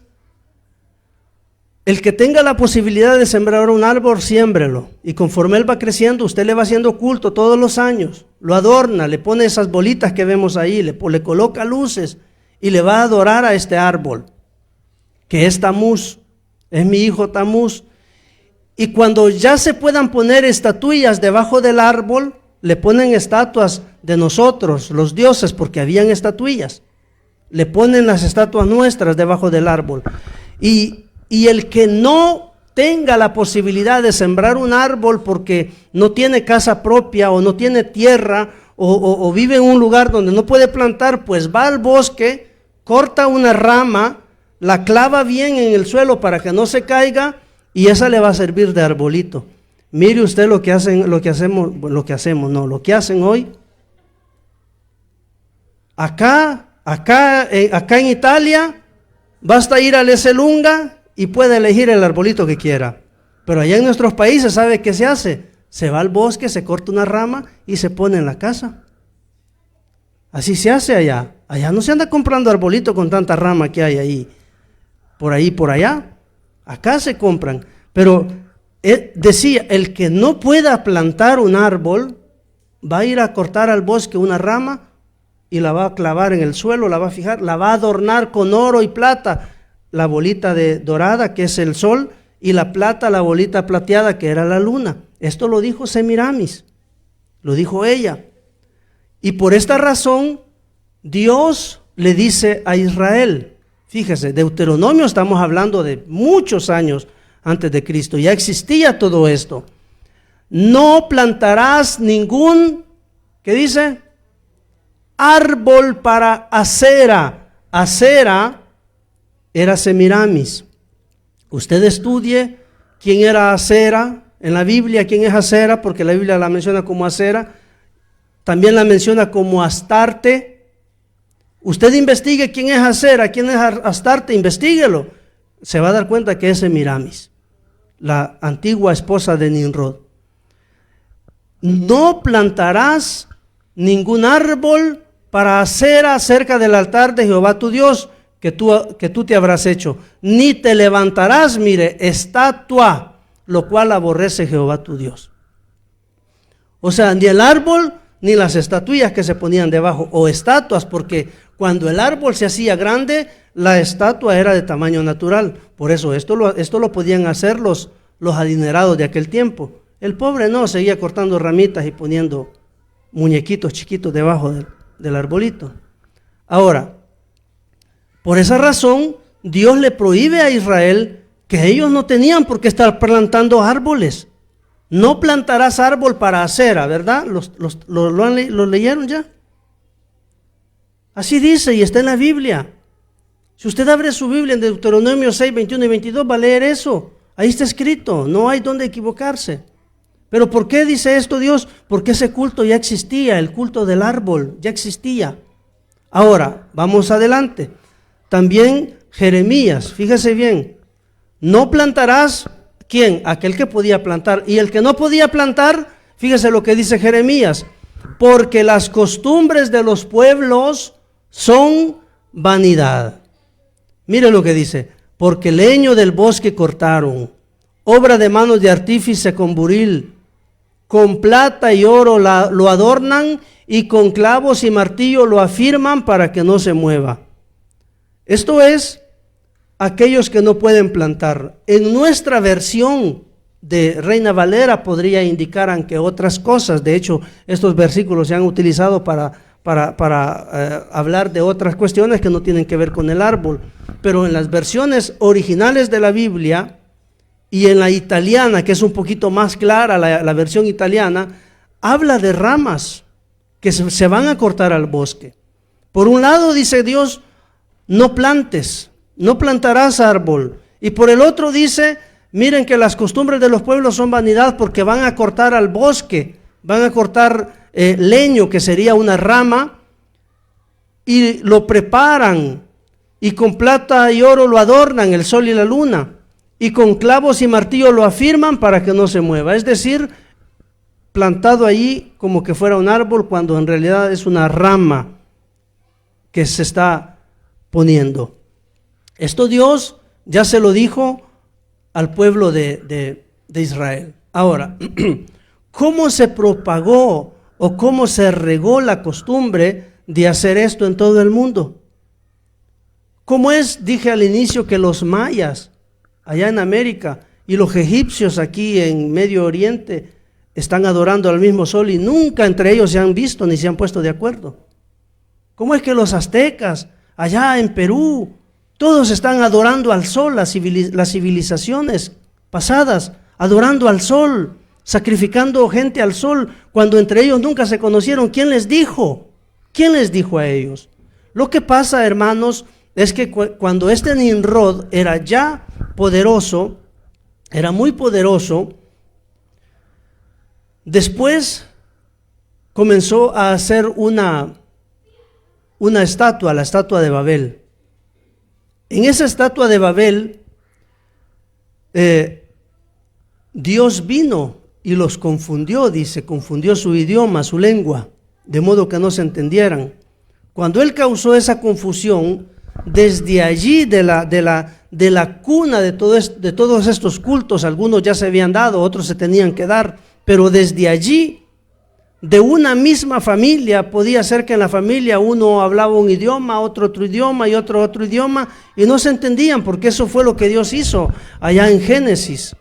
el que tenga la posibilidad de sembrar un árbol, siémbrelo. Y conforme él va creciendo, usted le va haciendo culto todos los años. Lo adorna, le pone esas bolitas que vemos ahí, le coloca luces y le va a adorar a este árbol, que es Tamuz, es mi hijo Tamuz. Y cuando ya se puedan poner estatuillas debajo del árbol, le ponen estatuas de nosotros, los dioses, porque habían estatuillas. Le ponen las estatuas nuestras debajo del árbol. Y el que no tenga la posibilidad de sembrar un árbol porque no tiene casa propia o no tiene tierra o vive en un lugar donde no puede plantar, pues va al bosque, corta una rama, la clava bien en el suelo para que no se caiga y esa le va a servir de arbolito. Mire usted lo que hacen hoy. Acá en Italia, basta ir al Esselunga y puede elegir el arbolito que quiera. Pero allá en nuestros países, ¿sabe qué se hace? Se va al bosque, se corta una rama y se pone en la casa. Así se hace allá. Allá no se anda comprando arbolito con tanta rama que hay ahí, por allá. Acá se compran. Pero decía, el que no pueda plantar un árbol, va a ir a cortar al bosque una rama y la va a clavar en el suelo, la va a fijar, la va a adornar con oro y plata, la bolita dorada que es el sol, y la plata, la bolita plateada que era la luna. Esto lo dijo Semiramis, lo dijo ella. Y por esta razón, Dios le dice a Israel, fíjese, Deuteronomio estamos hablando de muchos años antes de Cristo, ya existía todo esto. No plantarás ningún, ¿qué dice? Árbol para acera. Acera era Semiramis. Usted estudie quién era Acera en la Biblia, quién es Acera, porque la Biblia la menciona como Acera. También la menciona como Astarte. Usted investigue quién es Acera, quién es Astarte, investíguelo. Se va a dar cuenta que es Semiramis, la antigua esposa de Nimrod. No plantarás ningún árbol para acera cerca del altar de Jehová tu Dios, que tú te habrás hecho, ni te levantarás, mire, estatua, lo cual aborrece Jehová tu Dios. O sea, ni el árbol, ni las estatuillas que se ponían debajo, o estatuas, porque cuando el árbol se hacía grande, la estatua era de tamaño natural. Por eso esto lo podían hacer los adinerados de aquel tiempo. El pobre no, seguía cortando ramitas y poniendo muñequitos chiquitos debajo del arbolito. Ahora, por esa razón, Dios le prohíbe a Israel que ellos no tenían por qué estar plantando árboles. No plantarás árbol para acera, ¿verdad? ¿Lo leyeron ya? Así dice y está en la Biblia. Si usted abre su Biblia en Deuteronomio 6, 21 y 22, va a leer eso. Ahí está escrito, no hay donde equivocarse. Pero ¿por qué dice esto Dios? Porque ese culto ya existía, el culto del árbol ya existía. Ahora, vamos adelante. También Jeremías, fíjese bien, no plantarás, ¿quién? Aquel que podía plantar. Y el que no podía plantar, fíjese lo que dice Jeremías, porque las costumbres de los pueblos son vanidad. Mire lo que dice, porque leño del bosque cortaron, obra de manos de artífice con buril, con plata y oro lo adornan y con clavos y martillo lo afirman para que no se mueva. Esto es aquellos que no pueden plantar. En nuestra versión de Reina Valera podría indicar aunque otras cosas. De hecho, estos versículos se han utilizado para hablar de otras cuestiones que no tienen que ver con el árbol. Pero en las versiones originales de la Biblia y en la italiana, que es un poquito más clara, la versión italiana, habla de ramas que se van a cortar al bosque. Por un lado dice Dios, no plantes, no plantarás árbol. Y por el otro dice, miren que las costumbres de los pueblos son vanidad porque van a cortar al bosque, van a cortar leño, que sería una rama, y lo preparan, y con plata y oro lo adornan, el sol y la luna, y con clavos y martillo lo afirman para que no se mueva. Es decir, plantado allí como que fuera un árbol, cuando en realidad es una rama que se está poniendo. Esto Dios ya se lo dijo al pueblo de Israel. Ahora, ¿cómo se propagó o cómo se regó la costumbre de hacer esto en todo el mundo? ¿Cómo es? Dije al inicio que los mayas allá en América y los egipcios aquí en Medio Oriente están adorando al mismo sol y nunca entre ellos se han visto ni se han puesto de acuerdo. ¿Cómo es que los aztecas allá en Perú todos están adorando al sol, las civilizaciones pasadas, adorando al sol, sacrificando gente al sol, cuando entre ellos nunca se conocieron? ¿Quién les dijo? ¿Quién les dijo a ellos? Lo que pasa, hermanos, es que cuando este Nimrod era ya poderoso, era muy poderoso, después comenzó a hacer una estatua, la estatua de Babel. En esa estatua de Babel, Dios vino y los confundió, dice, confundió su idioma, su lengua, de modo que no se entendieran. Cuando él causó esa confusión, desde allí de la cuna de todos estos cultos, algunos ya se habían dado, otros se tenían que dar, pero desde allí, de una misma familia, podía ser que en la familia uno hablaba un idioma, otro idioma y otro idioma, y no se entendían, porque eso fue lo que Dios hizo allá en Génesis.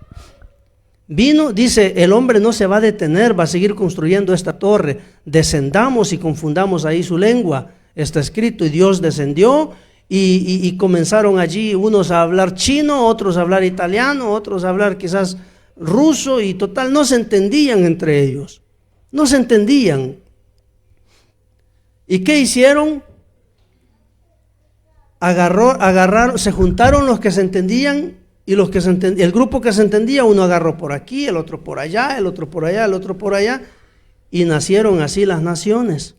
Vino, dice, el hombre no se va a detener, va a seguir construyendo esta torre, descendamos y confundamos ahí su lengua, está escrito, y Dios descendió, y comenzaron allí unos a hablar chino, otros a hablar italiano, otros a hablar quizás ruso, y total, no se entendían entre ellos. No se entendían. ¿Y qué hicieron? Agarraron, se juntaron los que se entendían y los que el grupo que se entendía, uno agarró por aquí, el otro por allá, el otro por allá, el otro por allá, y nacieron así las naciones.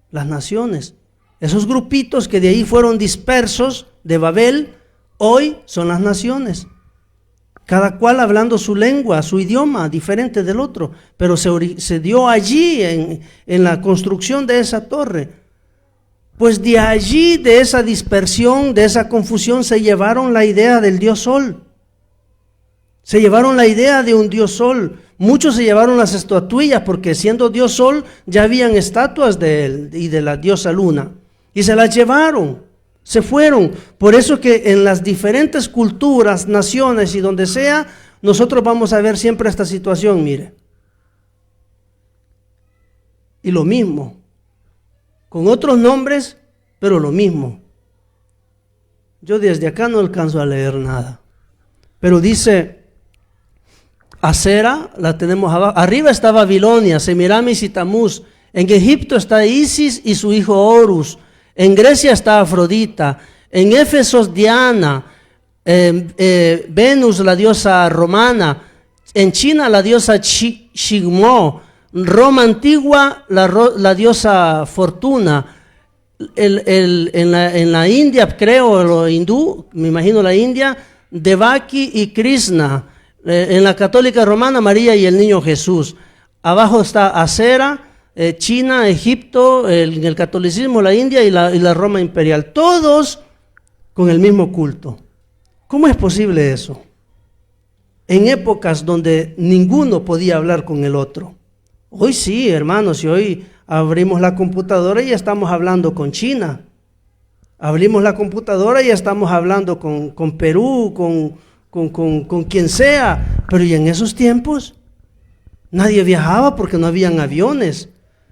Las naciones. Esos grupitos que de ahí fueron dispersos de Babel, hoy son las naciones. Cada cual hablando su lengua, su idioma, diferente del otro. Pero se dio allí en la construcción de esa torre. Pues de allí, de esa dispersión, de esa confusión, se llevaron la idea del Dios Sol. Se llevaron la idea de un Dios Sol. Muchos se llevaron las estatuillas, porque siendo Dios Sol, ya habían estatuas de él y de la diosa Luna. Y se las llevaron. Se fueron. Por eso que en las diferentes culturas, naciones y donde sea, nosotros vamos a ver siempre esta situación, mire. Y lo mismo, con otros nombres, pero lo mismo. Yo desde acá no alcanzo a leer nada. Pero dice, Acera, la tenemos abajo. Arriba está Babilonia, Semiramis y Tamuz. En Egipto está Isis y su hijo Horus. En Grecia está Afrodita, en Éfeso Diana, Venus la diosa romana, en China la diosa Shigmo, Roma antigua la diosa Fortuna, en la India, creo, lo hindú, me imagino la India, Devaki y Krishna, en la católica romana María y el niño Jesús. Abajo está Acera, China, Egipto, en el catolicismo, la India y la Roma imperial, todos con el mismo culto. ¿Cómo es posible eso? En épocas donde ninguno podía hablar con el otro. Hoy sí, hermanos, y hoy abrimos la computadora y estamos hablando con China. Abrimos la computadora y estamos hablando con Perú, con quien sea. Pero ¿y en esos tiempos? Nadie viajaba porque no habían aviones.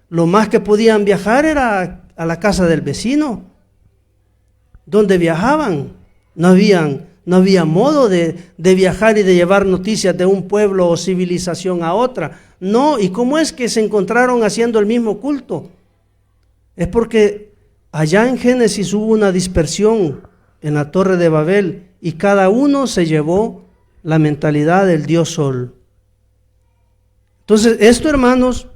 Lo más que podían viajar era a la casa del vecino. ¿Dónde viajaban? No había modo de viajar y de llevar noticias de un pueblo o civilización a otra. No, ¿y cómo es que se encontraron haciendo el mismo culto? Es porque allá en Génesis hubo una dispersión en la Torre de Babel y cada uno se llevó la mentalidad del Dios Sol. Entonces, esto, hermanos,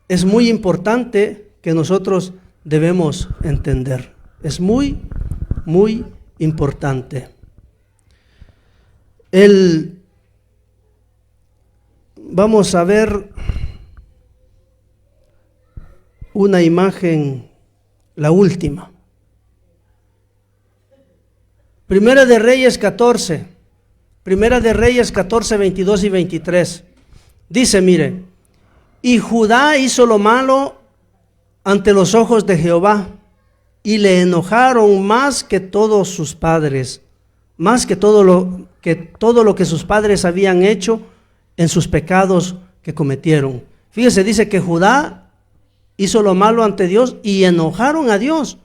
es muy importante que nosotros debemos entender. Es muy, muy importante. Vamos a ver una imagen, la última. Primera de Reyes 14. Primera de Reyes 14, 22 y 23. Dice, mire, y Judá hizo lo malo ante los ojos de Jehová, y le enojaron más que todos sus padres, más que todo lo que sus padres habían hecho en sus pecados que cometieron. Fíjese, dice que Judá hizo lo malo ante Dios y enojaron a Dios.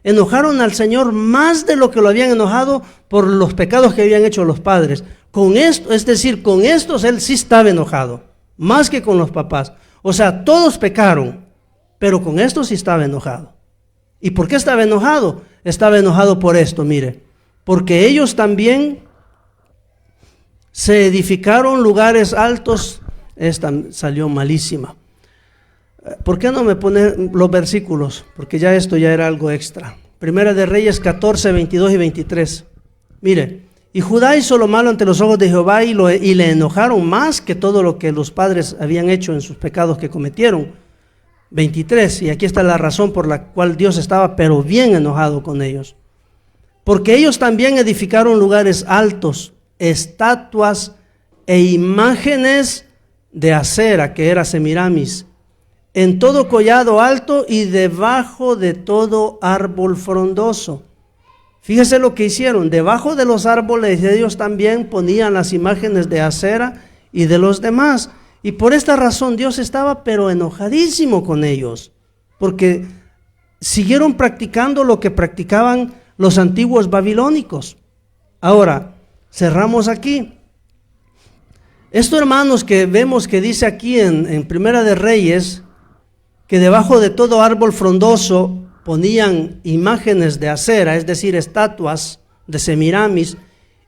Enojaron al Señor más de lo que lo habían enojado por los pecados que habían hecho los padres. Con esto, es decir, con estos él sí estaba enojado, más que con los papás. O sea, todos pecaron, pero con esto sí estaba enojado. ¿Y por qué estaba enojado? Estaba enojado por esto, mire, porque ellos también se edificaron lugares altos. Esta salió malísima. ¿Por qué no me ponen los versículos? Porque ya esto ya era algo extra. Primera de Reyes 14, 22 y 23. Mire, y Judá hizo lo malo ante los ojos de Jehová y le enojaron más que todo lo que los padres habían hecho en sus pecados que cometieron. 23. Y aquí está la razón por la cual Dios estaba pero bien enojado con ellos. Porque ellos también edificaron lugares altos, estatuas e imágenes de acera, que era Semiramis, en todo collado alto y debajo de todo árbol frondoso. Fíjese lo que hicieron. Debajo de los árboles de ellos también ponían las imágenes de acera y de los demás. Y por esta razón Dios estaba pero enojadísimo con ellos, porque siguieron practicando lo que practicaban los antiguos babilónicos. Ahora, cerramos aquí. Esto, hermanos, que vemos que dice aquí en Primera de Reyes, que debajo de todo árbol frondoso ponían imágenes de acera, es decir, estatuas de Semiramis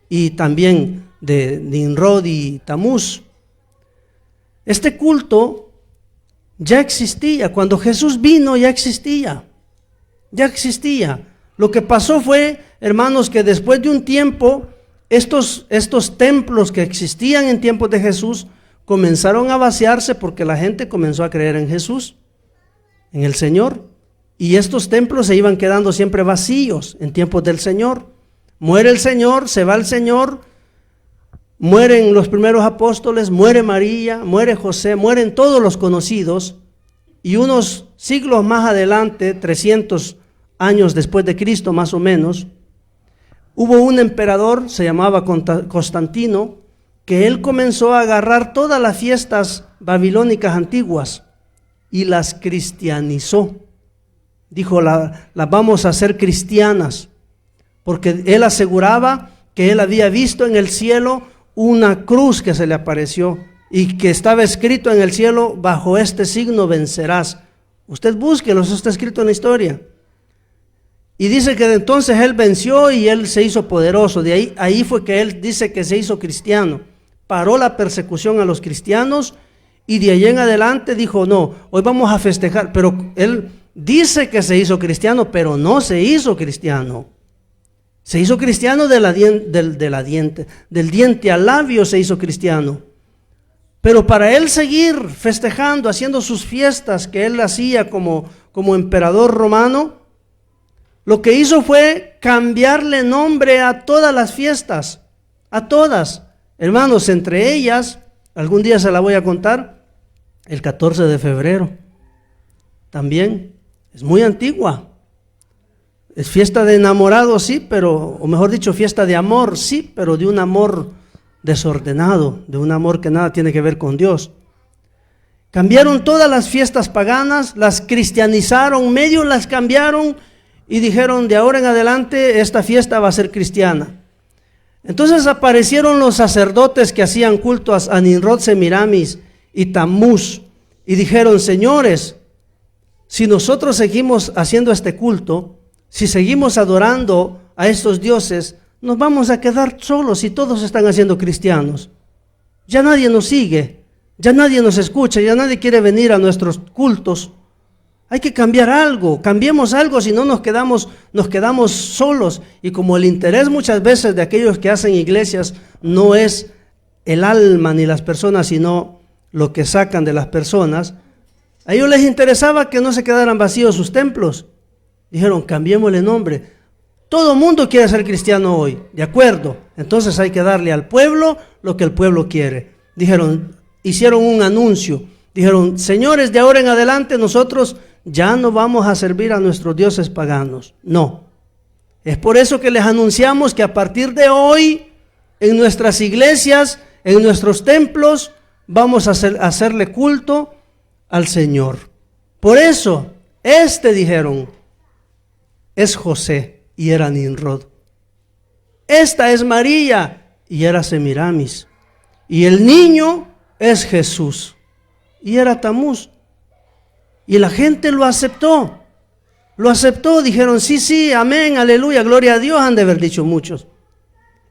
y también de Nimrod y Tamuz. Este culto ya existía, cuando Jesús vino ya existía. Lo que pasó fue, hermanos, que después de un tiempo, estos templos que existían en tiempos de Jesús comenzaron a vaciarse porque la gente comenzó a creer en Jesús, en el Señor. Y estos templos se iban quedando siempre vacíos en tiempos del Señor. Muere el Señor, se va el Señor, mueren los primeros apóstoles, muere María, muere José, mueren todos los conocidos. Y unos siglos más adelante, 300 años después de Cristo más o menos, hubo un emperador, se llamaba Constantino, que él comenzó a agarrar todas las fiestas babilónicas antiguas y las cristianizó. Dijo, las vamos a hacer cristianas, porque él aseguraba que él había visto en el cielo una cruz que se le apareció y que estaba escrito en el cielo, bajo este signo vencerás. Usted búsquelo, eso está escrito en la historia. Y dice que de entonces él venció y él se hizo poderoso. De ahí fue que él dice que se hizo cristiano. Paró la persecución a los cristianos y de ahí en adelante dijo, no, hoy vamos a festejar. Pero él dice que se hizo cristiano, pero no se hizo cristiano. Se hizo cristiano del diente al labio se hizo cristiano. Pero para él seguir festejando, haciendo sus fiestas que él hacía como emperador romano, lo que hizo fue cambiarle nombre a todas las fiestas, a todas. Hermanos, entre ellas, algún día se la voy a contar, el 14 de febrero, también es muy antigua. Es fiesta de enamorados, sí, o mejor dicho, fiesta de amor, sí, pero de un amor desordenado, de un amor que nada tiene que ver con Dios. Cambiaron todas las fiestas paganas, las cristianizaron, medio las cambiaron y dijeron, de ahora en adelante esta fiesta va a ser cristiana. Entonces aparecieron los sacerdotes que hacían culto a Nimrod, Semiramis y Tamuz y dijeron, señores, si nosotros seguimos haciendo este culto, si seguimos adorando a estos dioses, nos vamos a quedar solos y todos están haciendo cristianos. Ya nadie nos sigue, ya nadie nos escucha, ya nadie quiere venir a nuestros cultos. Hay que cambiar algo, cambiemos algo, si no nos quedamos solos. Y como el interés muchas veces de aquellos que hacen iglesias no es el alma ni las personas, sino lo que sacan de las personas, a ellos les interesaba que no se quedaran vacíos sus templos. Dijeron, cambiémosle el nombre. Todo mundo quiere ser cristiano hoy, ¿de acuerdo? Entonces hay que darle al pueblo lo que el pueblo quiere. Dijeron, hicieron un anuncio. Dijeron, señores, de ahora en adelante nosotros ya no vamos a servir a nuestros dioses paganos. No. Es por eso que les anunciamos que a partir de hoy, en nuestras iglesias, en nuestros templos, vamos a hacerle culto al Señor. Por eso, dijeron, es José y era Nimrod. Esta es María y era Semiramis. Y el niño es Jesús y era Tamuz. Y la gente lo aceptó, dijeron sí, amén, aleluya, gloria a Dios, han de haber dicho muchos.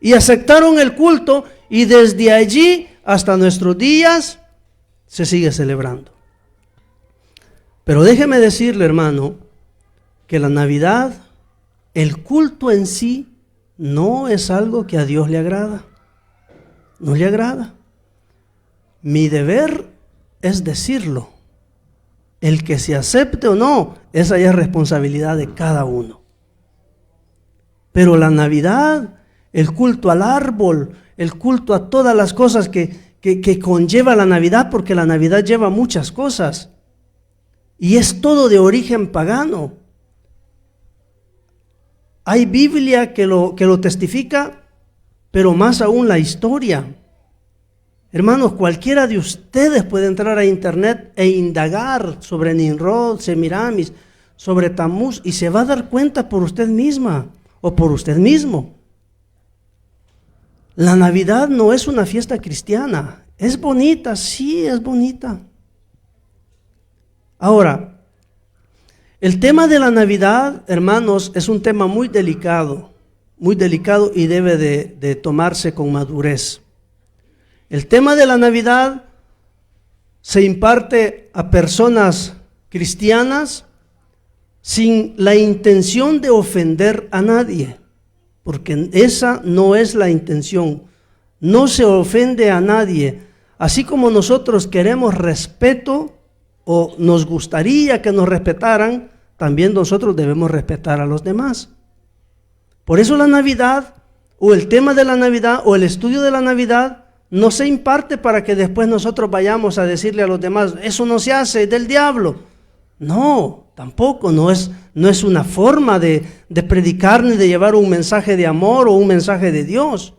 Y aceptaron el culto y desde allí hasta nuestros días se sigue celebrando. Pero déjeme decirle, hermano, que la Navidad, el culto en sí, no es algo que a Dios le agrada. No le agrada. Mi deber es decirlo. El que se acepte o no, esa ya es responsabilidad de cada uno. Pero la Navidad, el culto al árbol, el culto a todas las cosas que conlleva la Navidad, porque la Navidad lleva muchas cosas. Y es todo de origen pagano. Hay Biblia que lo testifica, pero más aún la historia. Hermanos, cualquiera de ustedes puede entrar a internet e indagar sobre Nimrod, Semiramis, sobre Tamuz, y se va a dar cuenta por usted misma o por usted mismo. La Navidad no es una fiesta cristiana. Es bonita, sí, es bonita. Ahora, el tema de la Navidad, hermanos, es un tema muy delicado y debe de tomarse con madurez. El tema de la Navidad se imparte a personas cristianas sin la intención de ofender a nadie, porque esa no es la intención. No se ofende a nadie. Así como nosotros queremos respeto o nos gustaría que nos respetaran, también nosotros debemos respetar a los demás. Por eso la Navidad, o el tema de la Navidad, o el estudio de la Navidad, no se imparte para que después nosotros vayamos a decirle a los demás, eso no se hace, es del diablo. No, tampoco, no es una forma de predicar ni de llevar un mensaje de amor o un mensaje de Dios.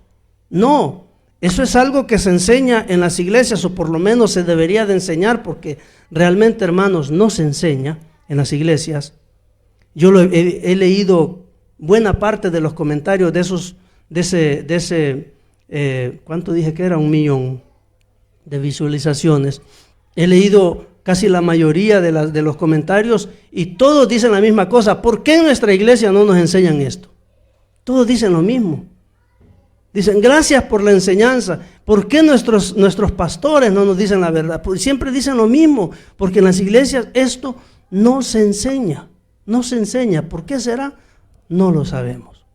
No, eso es algo que se enseña en las iglesias, o por lo menos se debería de enseñar, porque realmente, hermanos, no se enseña en las iglesias. Yo he leído buena parte de los comentarios de ese ¿cuánto dije que era? 1 millón de visualizaciones. He leído casi la mayoría de los comentarios y todos dicen la misma cosa. ¿Por qué en nuestra iglesia no nos enseñan esto? Todos dicen lo mismo. Dicen, gracias por la enseñanza. ¿Por qué nuestros pastores no nos dicen la verdad? Pues siempre dicen lo mismo, porque en las iglesias esto no se enseña. No se enseña. ¿Por qué será? No lo sabemos.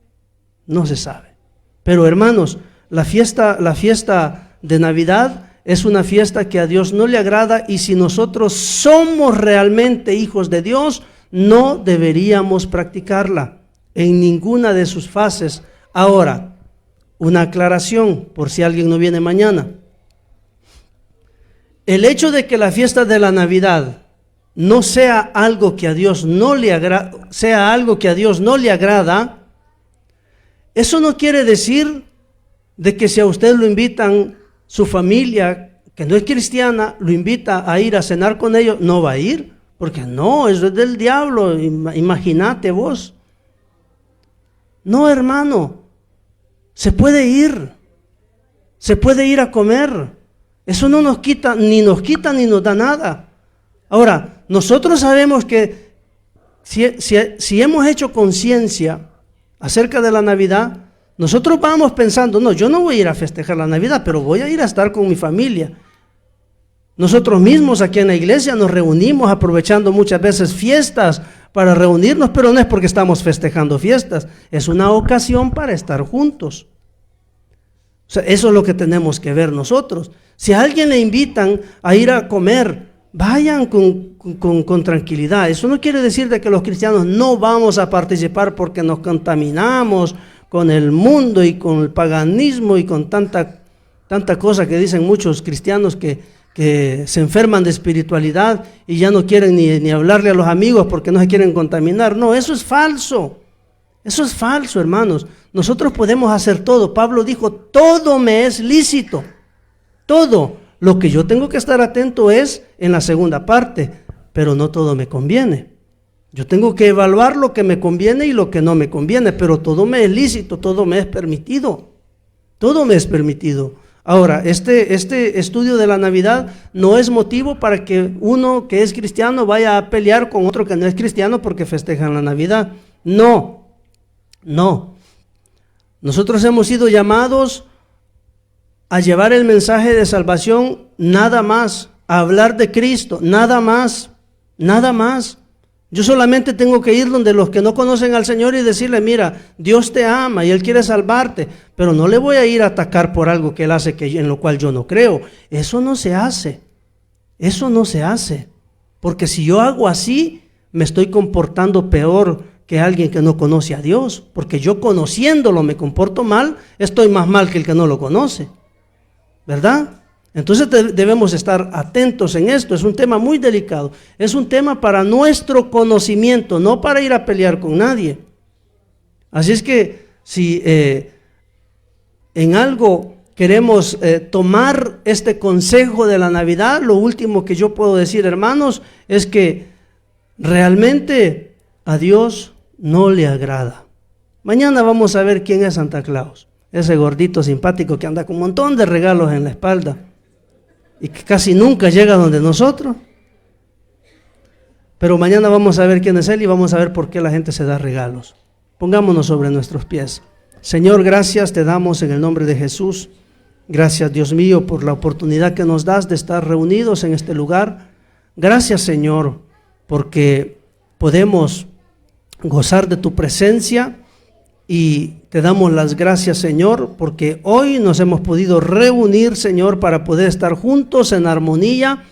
No se sabe. Pero hermanos, la fiesta de Navidad es una fiesta que a Dios no le agrada, y si nosotros somos realmente hijos de Dios, no deberíamos practicarla en ninguna de sus fases. Ahora, una aclaración por si alguien no viene mañana. El hecho de que la fiesta de la Navidad no sea algo que a Dios no le agrada, eso no quiere decir de que si a usted lo invitan, su familia, que no es cristiana, lo invita a ir a cenar con ellos, no va a ir, porque no, eso es del diablo, imagínate vos. No, hermano, se puede ir a comer, eso no nos quita ni nos da nada. Ahora, nosotros sabemos que si hemos hecho conciencia acerca de la Navidad, nosotros vamos pensando, no, yo no voy a ir a festejar la Navidad, pero voy a ir a estar con mi familia. Nosotros mismos aquí en la iglesia nos reunimos aprovechando muchas veces fiestas para reunirnos, pero no es porque estamos festejando fiestas, es una ocasión para estar juntos. O sea, eso es lo que tenemos que ver nosotros. Si a alguien le invitan a ir a comer, vayan con tranquilidad. Eso no quiere decir de que los cristianos no vamos a participar porque nos contaminamos con el mundo y con el paganismo y con tanta cosa que dicen muchos cristianos que se enferman de espiritualidad y ya no quieren ni hablarle a los amigos porque no se quieren contaminar. No, eso es falso. Eso es falso, hermanos. Nosotros podemos hacer todo. Pablo dijo, todo me es lícito. Todo. Lo que yo tengo que estar atento es en la segunda parte, pero no todo me conviene. Yo tengo que evaluar lo que me conviene y lo que no me conviene, pero todo me es lícito, todo me es permitido. Todo me es permitido. Ahora, este estudio de la Navidad no es motivo para que uno que es cristiano vaya a pelear con otro que no es cristiano porque festejan la Navidad. No. Nosotros hemos sido llamados a llevar el mensaje de salvación, nada más, a hablar de Cristo, nada más. Yo solamente tengo que ir donde los que no conocen al Señor y decirle, mira, Dios te ama y Él quiere salvarte, pero no le voy a ir a atacar por algo que Él hace en lo cual yo no creo. Eso no se hace. Porque si yo hago así, me estoy comportando peor que alguien que no conoce a Dios. Porque yo conociéndolo me comporto mal, estoy más mal que el que no lo conoce. ¿Verdad? Entonces debemos estar atentos en esto. Es un tema muy delicado. Es un tema para nuestro conocimiento, no para ir a pelear con nadie. Así es que si en algo queremos tomar este consejo de la Navidad, lo último que yo puedo decir, hermanos, es que realmente a Dios no le agrada. Mañana vamos a ver quién es Santa Claus. Ese gordito simpático que anda con un montón de regalos en la espalda y que casi nunca llega donde nosotros. Pero mañana vamos a ver quién es Él y vamos a ver por qué la gente se da regalos. Pongámonos sobre nuestros pies. Señor, gracias te damos en el nombre de Jesús. Gracias, Dios mío, por la oportunidad que nos das de estar reunidos en este lugar. Gracias, Señor, porque podemos gozar de tu presencia y te damos las gracias, Señor, porque hoy nos hemos podido reunir, Señor, para poder estar juntos en armonía